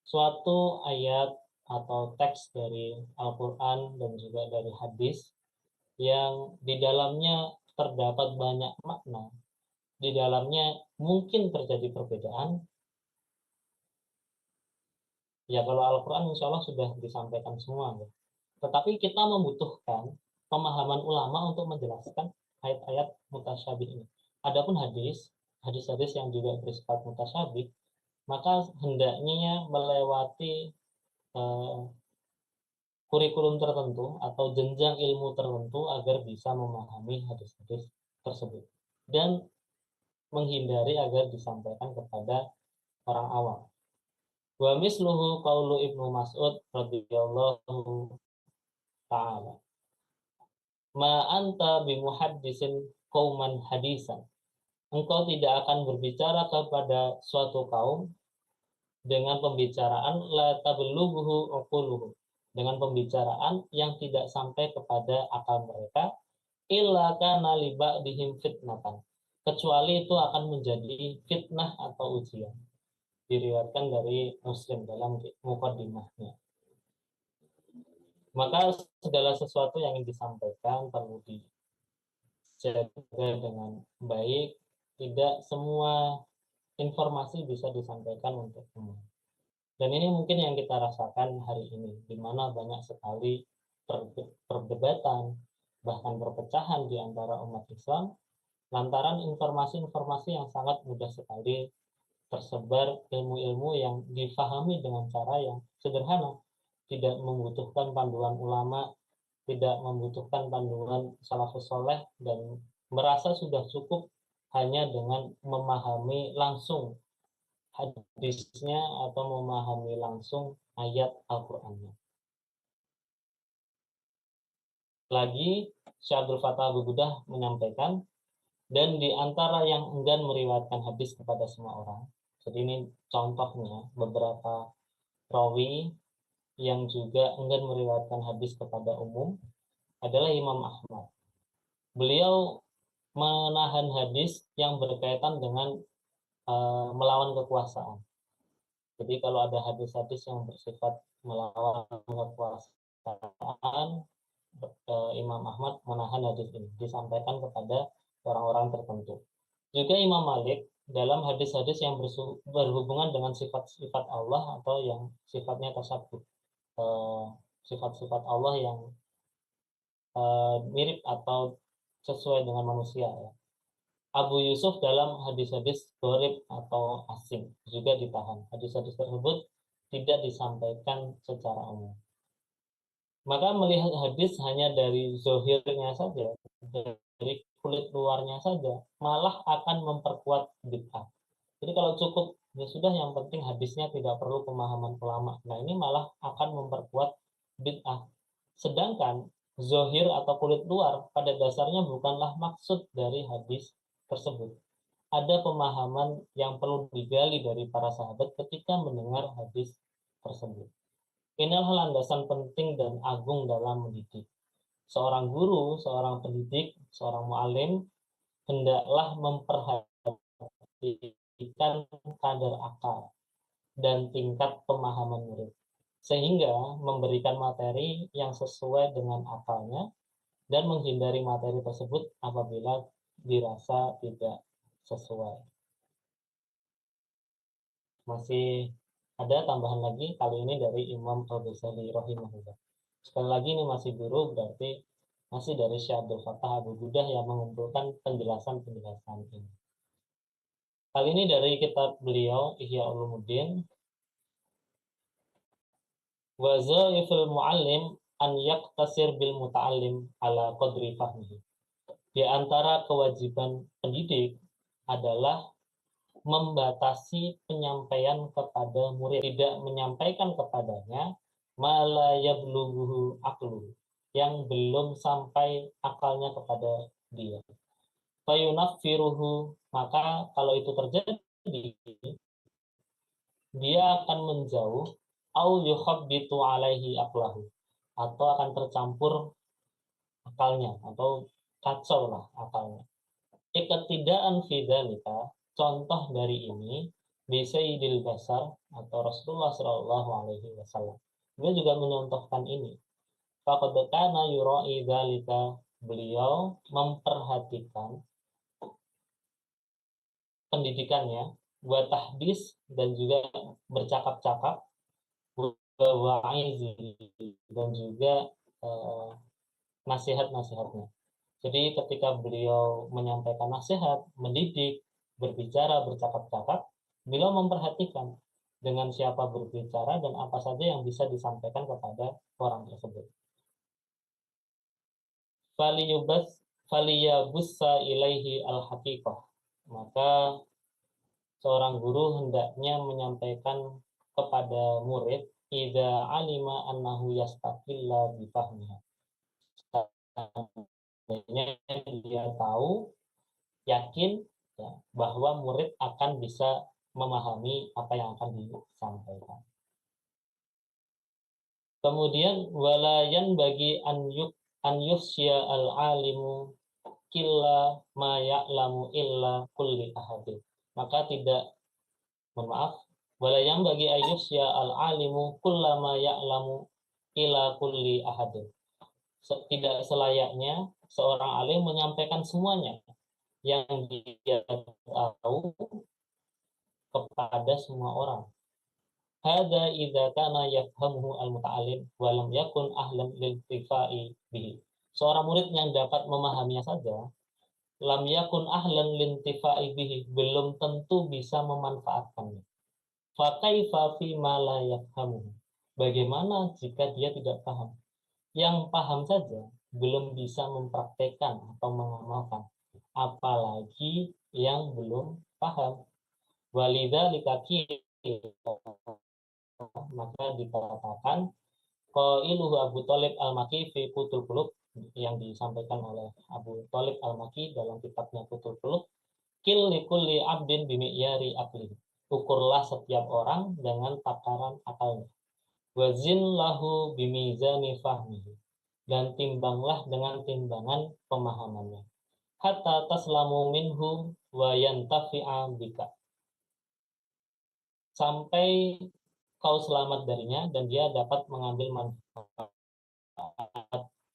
Suatu ayat atau teks dari Al-Quran dan juga dari hadis yang di dalamnya terdapat banyak makna, di dalamnya mungkin terjadi perbedaan, Ya kalau Al-Quran insya Allah sudah disampaikan semua. Ya. Tetapi kita membutuhkan pemahaman ulama untuk menjelaskan ayat-ayat mutasyabih ini. Adapun hadis-hadis yang juga bersifat mutasyabih, maka hendaknya melewati eh, kurikulum tertentu atau jenjang ilmu tertentu agar bisa memahami hadis-hadis tersebut dan menghindari agar disampaikan kepada orang awam. Wa misluhu qaulu Ibnu Mas'ud radhiyallahu taala. Ma anta bimuhaddisin qauman hadisan. Engkau tidak akan berbicara kepada suatu kaum dengan pembicaraan la tablughu uquluhum, dengan pembicaraan yang tidak sampai kepada akal mereka, illa kana li ba'dihim fitnatan, kecuali itu akan menjadi fitnah atau ujian. Diriwayatkan dari Muslim dalam muqaddimahnya. Maka segala sesuatu yang ingin disampaikan perlu dijaga dengan baik. Tidak semua informasi bisa disampaikan untuk umum. Dan ini mungkin yang kita rasakan hari ini, di mana banyak sekali perdebatan, bahkan perpecahan di antara umat Islam, lantaran informasi-informasi yang sangat mudah sekali tersebar, ilmu-ilmu yang difahami dengan cara yang sederhana, tidak membutuhkan panduan ulama, tidak membutuhkan panduan salafus soleh, dan merasa sudah cukup hanya dengan memahami langsung hadisnya atau memahami langsung ayat Al-Qur'annya. Lagi Syekh Abdul Fattah Abu Budah menyampaikan, dan di antara yang enggan meriwayatkan hadis kepada semua orang, jadi ini contohnya beberapa rawi yang juga enggan meriwayatkan hadis kepada umum adalah Imam Ahmad. Beliau menahan hadis yang berkaitan dengan melawan kekuasaan. Jadi kalau ada hadis-hadis yang bersifat melawan kekuasaan, Imam Ahmad menahan hadis ini, disampaikan kepada orang-orang tertentu. Juga Imam Malik dalam hadis-hadis yang berhubungan dengan sifat-sifat Allah atau yang sifatnya tasabbuh, sifat-sifat Allah yang mirip atau sesuai dengan manusia. Ya. Abu Yusuf dalam hadis-hadis gharib atau asing juga ditahan. Hadis-hadis tersebut tidak disampaikan secara umum. Maka melihat hadis hanya dari zohirnya saja, dari kulit luarnya saja, malah akan memperkuat bid'ah. Jadi kalau cukup, ya sudah, yang penting hadisnya tidak perlu pemahaman ulama. Nah ini malah akan memperkuat bid'ah. Sedangkan zohir atau kulit luar pada dasarnya bukanlah maksud dari hadis tersebut. Ada pemahaman yang perlu digali dari para sahabat ketika mendengar hadis tersebut. Inilah landasan penting dan agung dalam mendidik. Seorang guru, seorang pendidik, seorang mu'alim hendaklah memperhatikan kadar akal dan tingkat pemahaman murid, sehingga memberikan materi yang sesuai dengan akalnya dan menghindari materi tersebut apabila dirasa tidak sesuai. Masih ada tambahan lagi, kali ini dari Imam Al-Ghazali rahimahullah. Sekali lagi ini masih guru, berarti masih dari Syekh Abdul Fattah Abu Budah yang mengumpulkan penjelasan-penjelasan ini. Kali ini dari kitab beliau Ihya Ulumuddin. Wa zaiful muallim an yaqtasir bil muta'allim ala qadri fahmihi. Di antara kewajiban pendidik adalah membatasi penyampaian kepada murid, tidak menyampaikan kepadanya mala yablughu aqlu, yang belum sampai akalnya kepada dia. Fayunaffiruhu, maka kalau itu terjadi, dia akan menjauh, au yukhabbitu alaihi aqlahu, atau akan tercampur akalnya atau kacau lah akalnya. Ketidaan fidzalika, contoh dari ini Sayyidil Basar atau Rasulullah Shallallahu Alaihi Wasallam. Dia juga menyontohkan ini. Faqad kana yura'i dzalika, beliau memperhatikan pendidikannya, buat tahdis dan juga bercakap-cakap wa'izi, dan juga nasihat-nasihatnya. Jadi ketika beliau menyampaikan nasihat, mendidik, berbicara, bercakap-cakap, beliau memperhatikan dengan siapa berbicara dan apa saja yang bisa disampaikan kepada orang tersebut. Faliyabussa ilaihi al-haqiqah. Maka seorang guru hendaknya menyampaikan kepada murid idza alima annahu yastaqilla bi fahmiha. Dia tahu, yakin ya, bahwa murid akan bisa memahami apa yang akan disampaikan. Kemudian walayan bagi an yufsya al alimu killa ma ya'lamu illa kulli ahadin. Maka tidak, mohon maaf, walayan bagi an yufsya al alimu kulla ma ya'lamu illa kulli ahadin. Tidak selayaknya seorang alim menyampaikan semuanya yang dia tahu kepada semua orang. Hada idza kana yafhamuhu al-muta'allim wa lam yakun ahlan lil tifai bihi. Seorang murid yang dapat memahaminya saja, lam yakun ahlan lil tifai bihi, belum tentu bisa memanfaatkannya. Fa kaifa fi ma la yafhamuhu. Bagaimana jika dia tidak paham? Yang paham saja belum bisa mempraktekkan atau mengamalkan, apalagi yang belum paham. Walidzalika maka dikatakan qailuhu Abu Thalib Al-Maki fi Futhul Qulub, yang disampaikan oleh Abu Thalib Al-Maki dalam kitabnya Futhul Qulub, kil likulli abdin bimi'yari akli. Ukurlah setiap orang dengan takaran akalnya. Wazin lahu bimizani fahmihi. Dan timbanglah dengan timbangan pemahamannya. Hatta taslamu minhu wa yantafi'a bika. Sampai kau selamat darinya dan dia dapat mengambil manfaat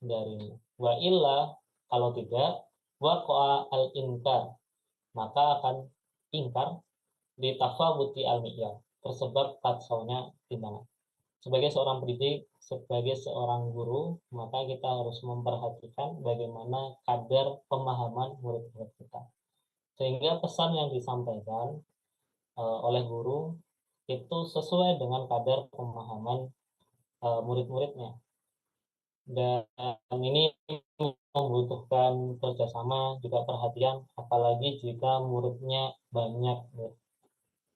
darinya. Wa illa, kalau tidak, waqa'a al-inkar, maka akan ingkar di tafawuti al-mi'yar, tersebab kacaunya timbangan. Sebagai seorang pendidik, sebagai seorang guru, maka kita harus memperhatikan bagaimana kadar pemahaman murid-murid kita. Sehingga pesan yang disampaikan oleh guru itu sesuai dengan kadar pemahaman murid-muridnya. Dan ini membutuhkan kerjasama, juga perhatian, apalagi jika muridnya banyak.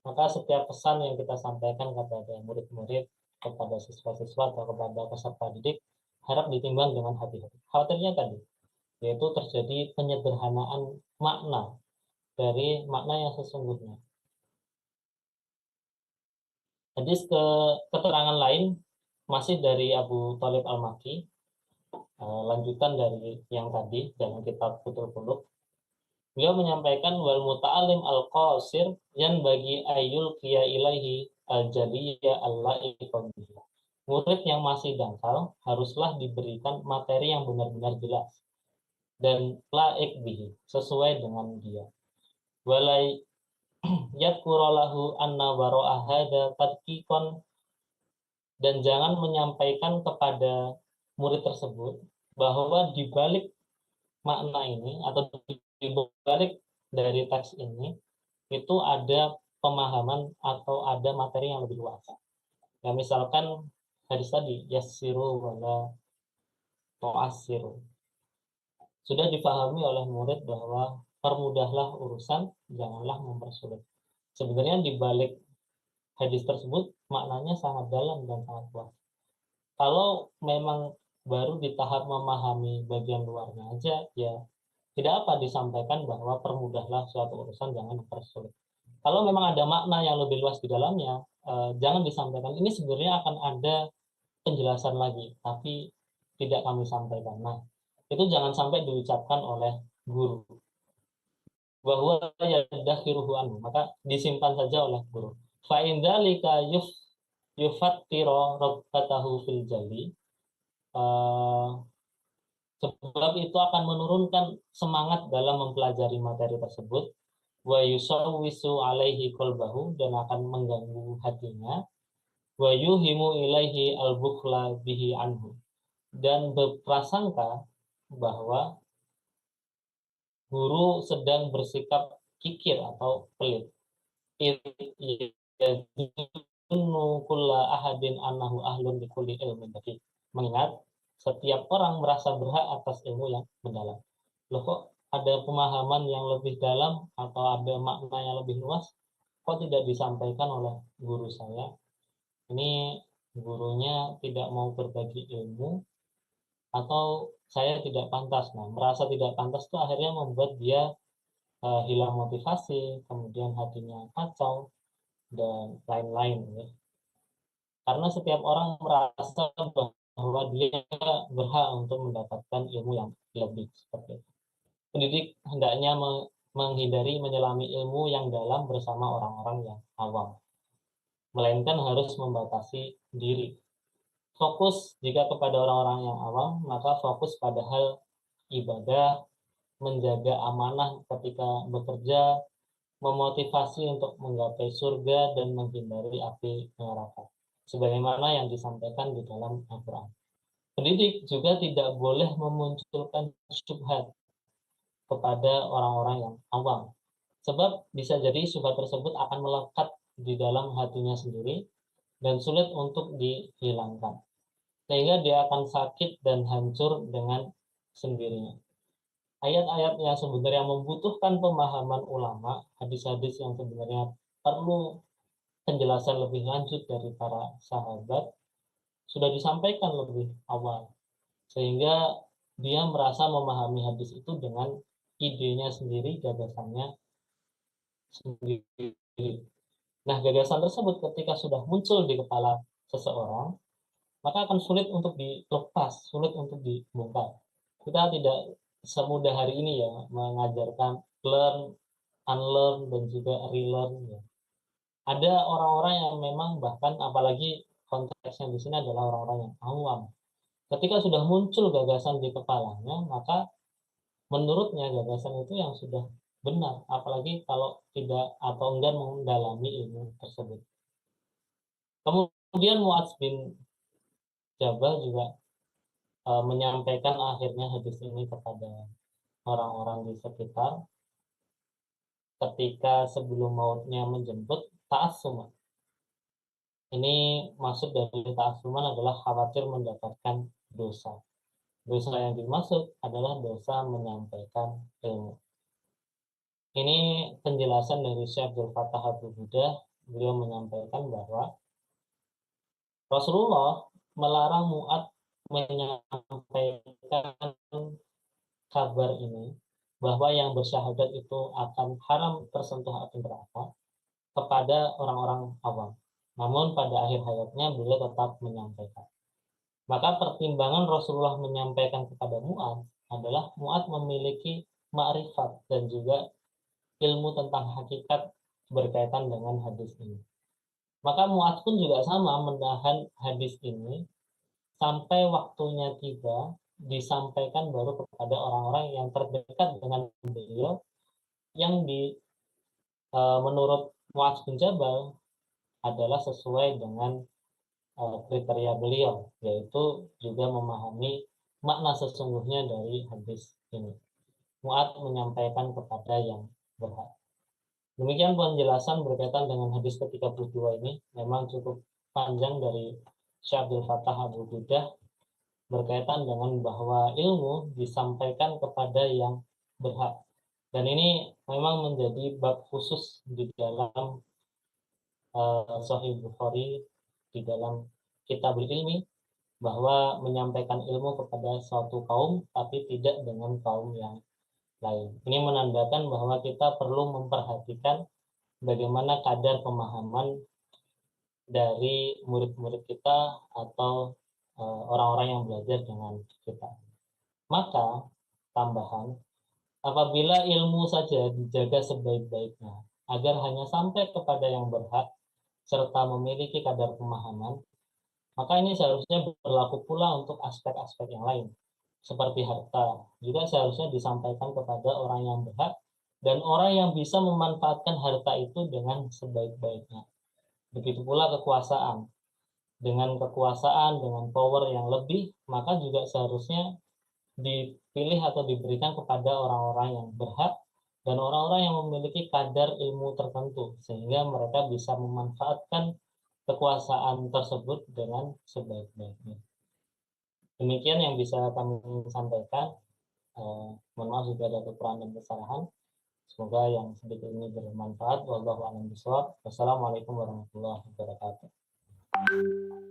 Maka setiap pesan yang kita sampaikan kepada murid-murid, kepada siswa-siswa atau kepada peserta didik, harap ditimbang dengan hati-hati. Khawatirnya tadi, yaitu terjadi penyederhanaan makna dari makna yang sesungguhnya. Hadis keterangan lain masih dari Abu Thalib Al-Maki, lanjutan dari yang tadi dalam kitab Futhul Qulub. Beliau menyampaikan wal muta'alim al-qasir yang bagi ayul kiya ilaihi al-jaliyya al-la'iqam. Murid yang masih dangkal haruslah diberikan materi yang benar-benar jelas dan laik bihi, sesuai dengan dia. Walai yadkurolahu anna waro'a hada tadkikon, dan jangan menyampaikan kepada murid tersebut bahwa di balik makna ini atau di balik dari teks ini itu ada pemahaman atau ada materi yang lebih luas. Ya, misalkan hadis tadi yassiru wala tu'assiru, sudah dipahami oleh murid bahwa permudahlah urusan, janganlah mempersulit. Sebenarnya di balik hadis tersebut maknanya sangat dalam dan sangat luas. Kalau memang baru di tahap memahami bagian luarnya aja, ya tidak apa disampaikan bahwa permudahlah suatu urusan, jangan mempersulit. Kalau memang ada makna yang lebih luas di dalamnya, jangan disampaikan. Ini sebenarnya akan ada penjelasan lagi, tapi tidak kami sampaikan. Nah, itu jangan sampai diucapkan oleh guru. Bahwa yadakhiruhu anhu, maka disimpan saja oleh guru. Fa in dzalika yufattiro rabbatahu fil jali, sebab itu akan menurunkan semangat dalam mempelajari materi tersebut, wa yusawwisu alaihi qalbahu, dan akan mengganggu hatinya, wa yuhimu ilaihi al-bukhla bihi anhu, dan berprasangka bahwa guru sedang bersikap kikir atau pelit. Kulla ahadin annahu ahlun likulli ilmin. Jadi mengingat setiap orang merasa berhak atas ilmu yang mendalam. Loh, kok ada pemahaman yang lebih dalam atau ada makna yang lebih luas kok tidak disampaikan oleh guru saya? Ini gurunya tidak mau berbagi ilmu atau saya tidak pantas. Nah, merasa tidak pantas itu akhirnya membuat dia hilang motivasi, kemudian hatinya kacau, dan lain-lain ya. Karena setiap orang merasa bahwa dia berhak untuk mendapatkan ilmu yang lebih seperti itu. Pendidik hendaknya menghindari menyelami ilmu yang dalam bersama orang-orang yang awam, melainkan harus membatasi diri. Fokus jika kepada orang-orang yang awam, maka fokus pada hal ibadah, menjaga amanah ketika bekerja, memotivasi untuk menggapai surga dan menghindari api neraka. Sebagaimana yang disampaikan di dalam Al-Quran. Pendidik juga tidak boleh memunculkan syubhat kepada orang-orang yang awam. Sebab bisa jadi syubhat tersebut akan melekat di dalam hatinya sendiri dan sulit untuk dihilangkan. Sehingga dia akan sakit dan hancur dengan sendirinya. Ayat-ayat yang sebenarnya membutuhkan pemahaman ulama, hadis-hadis yang sebenarnya perlu penjelasan lebih lanjut dari para sahabat, sudah disampaikan lebih awal. Sehingga dia merasa memahami hadis itu dengan idenya sendiri, gagasannya sendiri. Nah, gagasan tersebut ketika sudah muncul di kepala seseorang, maka akan sulit untuk dilepas, sulit untuk dibongkar. Kita tidak semudah hari ini ya mengajarkan learn, unlearn, dan juga relearn ya. Ada orang-orang yang memang bahkan apalagi konteksnya di sini adalah orang-orang yang awam. Ketika sudah muncul gagasan di kepalanya, maka menurutnya gagasan itu yang sudah benar, apalagi kalau tidak atau enggan mendalami ilmu tersebut. Kemudian Mu'adz bin Jabal juga menyampaikan akhirnya hadis ini kepada orang-orang di sekitar ketika sebelum mautnya menjemput ta'assuman. Ini maksud dari ta'assuman adalah khawatir mendapatkan dosa. Dosa yang dimaksud adalah dosa menyampaikan ilmu. Ini penjelasan dari Syekh Abdul Fattah Abu Budah. Beliau menyampaikan bahwa Rasulullah melarang Mu'adz menyampaikan kabar ini bahwa yang bersyahadat itu akan haram tersentuh api neraka kepada orang-orang awam. Namun pada akhir hayatnya beliau tetap menyampaikan. Maka pertimbangan Rasulullah menyampaikan kepada Mu'adz adalah Mu'adz memiliki ma'rifat dan juga ilmu tentang hakikat berkaitan dengan hadis ini. Maka Mu'adz pun juga sama menahan hadis ini sampai waktunya tiba disampaikan baru kepada orang-orang yang terdekat dengan beliau yang menurut Mu'adz bin Jabal adalah sesuai dengan kriteria beliau, yaitu juga memahami makna sesungguhnya dari hadis ini. Mu'adz menyampaikan kepada yang berhak. Demikian penjelasan berkaitan dengan hadis ke-32 ini. Memang cukup panjang dari Syekh Abdul Fattah Abu Budah berkaitan dengan bahwa ilmu disampaikan kepada yang berhak. Dan ini memang menjadi bab khusus di dalam Sahih Bukhari, di dalam Kitabul Ilmi, bahwa menyampaikan ilmu kepada suatu kaum tapi tidak dengan kaum yang lain. Ini menandakan bahwa kita perlu memperhatikan bagaimana kadar pemahaman dari murid-murid kita atau orang-orang yang belajar dengan kita. Maka tambahan, apabila ilmu saja dijaga sebaik-baiknya agar hanya sampai kepada yang berhak serta memiliki kadar pemahaman, maka ini seharusnya berlaku pula untuk aspek-aspek yang lain seperti harta, juga seharusnya disampaikan kepada orang yang berhak dan orang yang bisa memanfaatkan harta itu dengan sebaik-baiknya. Begitu pula kekuasaan. dengan kekuasaan, dengan power yang lebih, maka juga seharusnya dipilih atau diberikan kepada orang-orang yang berhak dan orang-orang yang memiliki kadar ilmu tertentu, sehingga mereka bisa memanfaatkan kekuasaan tersebut dengan sebaik-baiknya. Demikian yang bisa kami sampaikan. Mohon maaf jika ada kekurangan dan kesalahan. Semoga yang sedikit ini bermanfaat. Wallahu a'lam bishawab. Wassalamualaikum warahmatullahi wabarakatuh.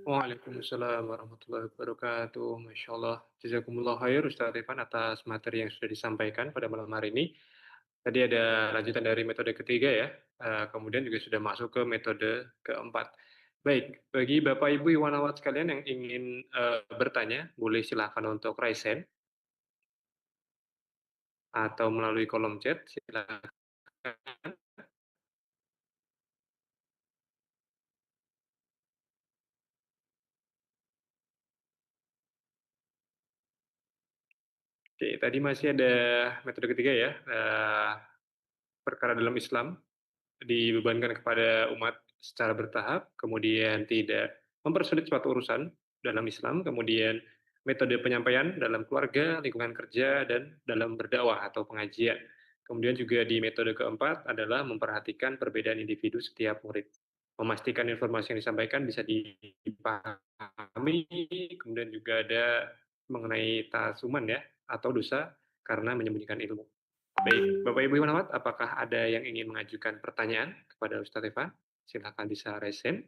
Waalaikumsalam warahmatullahi wabarakatuh. Masya Allah. Jazakumullah khair Ustaz Irfan atas materi yang sudah disampaikan pada malam hari ini. Tadi ada lanjutan dari metode ketiga ya, kemudian juga sudah masuk ke metode keempat. Baik, bagi Bapak Ibu Iwanawat sekalian yang ingin bertanya, boleh silakan untuk raise hand atau melalui kolom chat, silakan. Oke, tadi masih ada metode ketiga ya, perkara dalam Islam dibebankan kepada umat secara bertahap, kemudian tidak mempersulit suatu urusan dalam Islam, kemudian metode penyampaian dalam keluarga, lingkungan kerja, dan dalam berdakwah atau pengajian. Kemudian juga di metode keempat adalah memperhatikan perbedaan individu setiap murid. Memastikan informasi yang disampaikan bisa dipahami, kemudian juga ada mengenai ta'asuman ya, atau dosa karena menyembunyikan ilmu. Baik, Bapak Ibu Imanawat, apakah ada yang ingin mengajukan pertanyaan kepada Ustaz Evan? Silakan bisa raise hand.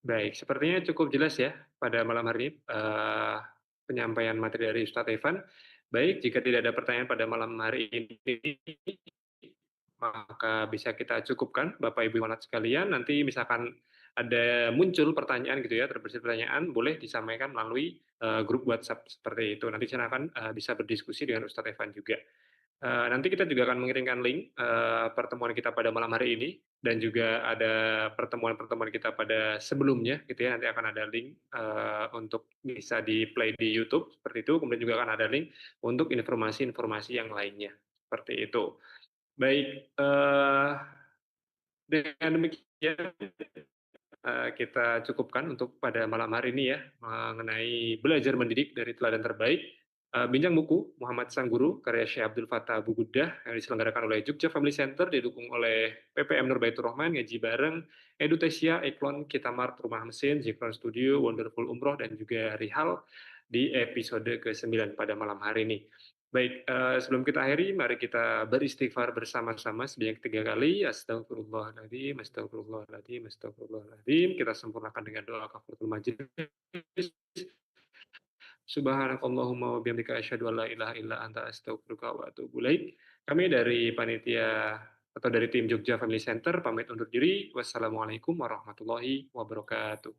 Baik, sepertinya cukup jelas ya pada malam hari ini penyampaian materi dari Ustaz Evan. Baik, jika tidak ada pertanyaan pada malam hari ini, maka bisa kita cukupkan Bapak Ibu Imanawat sekalian. Nanti misalkan ada muncul pertanyaan gitu ya, terbersih pertanyaan, boleh disampaikan melalui grup WhatsApp seperti itu. Nanti silakan bisa berdiskusi dengan Ustaz Evan juga. Nanti kita juga akan mengirimkan link pertemuan kita pada malam hari ini dan juga ada pertemuan-pertemuan kita pada sebelumnya gitu ya. Nanti akan ada link untuk bisa di-play di YouTube seperti itu. Kemudian juga akan ada link untuk informasi-informasi yang lainnya seperti itu. Baik, dengan demikian kita cukupkan untuk pada malam hari ini ya mengenai belajar mendidik dari teladan terbaik. Bincang buku Muhammad Sang Guru karya Syekh Abdul Fattah Abu Guddah yang diselenggarakan oleh Jogja Family Center didukung oleh PPM Nur Baitur Rahman, Ngaji Bareng, Edutesia, Eklon, Kitamart, Rumah Mesin, Zikron Studio, Wonderful Umroh, dan juga Rihal di episode ke-9 pada malam hari ini. Baik, sebelum kita akhiri, mari kita beristighfar bersama-sama sebanyak 3 kali. Astagfirullahaladzim, astagfirullahaladzim, astagfirullahaladzim. Kita sempurnakan dengan doa kafaratul majelis. Subhanakallahumma wa bihamdika asyhadu an la ilaha illa anta astaghfiruka wa atubu ilaik. Kami dari panitia atau dari tim Jogja Family Center pamit undur diri. Wassalamualaikum warahmatullahi wabarakatuh.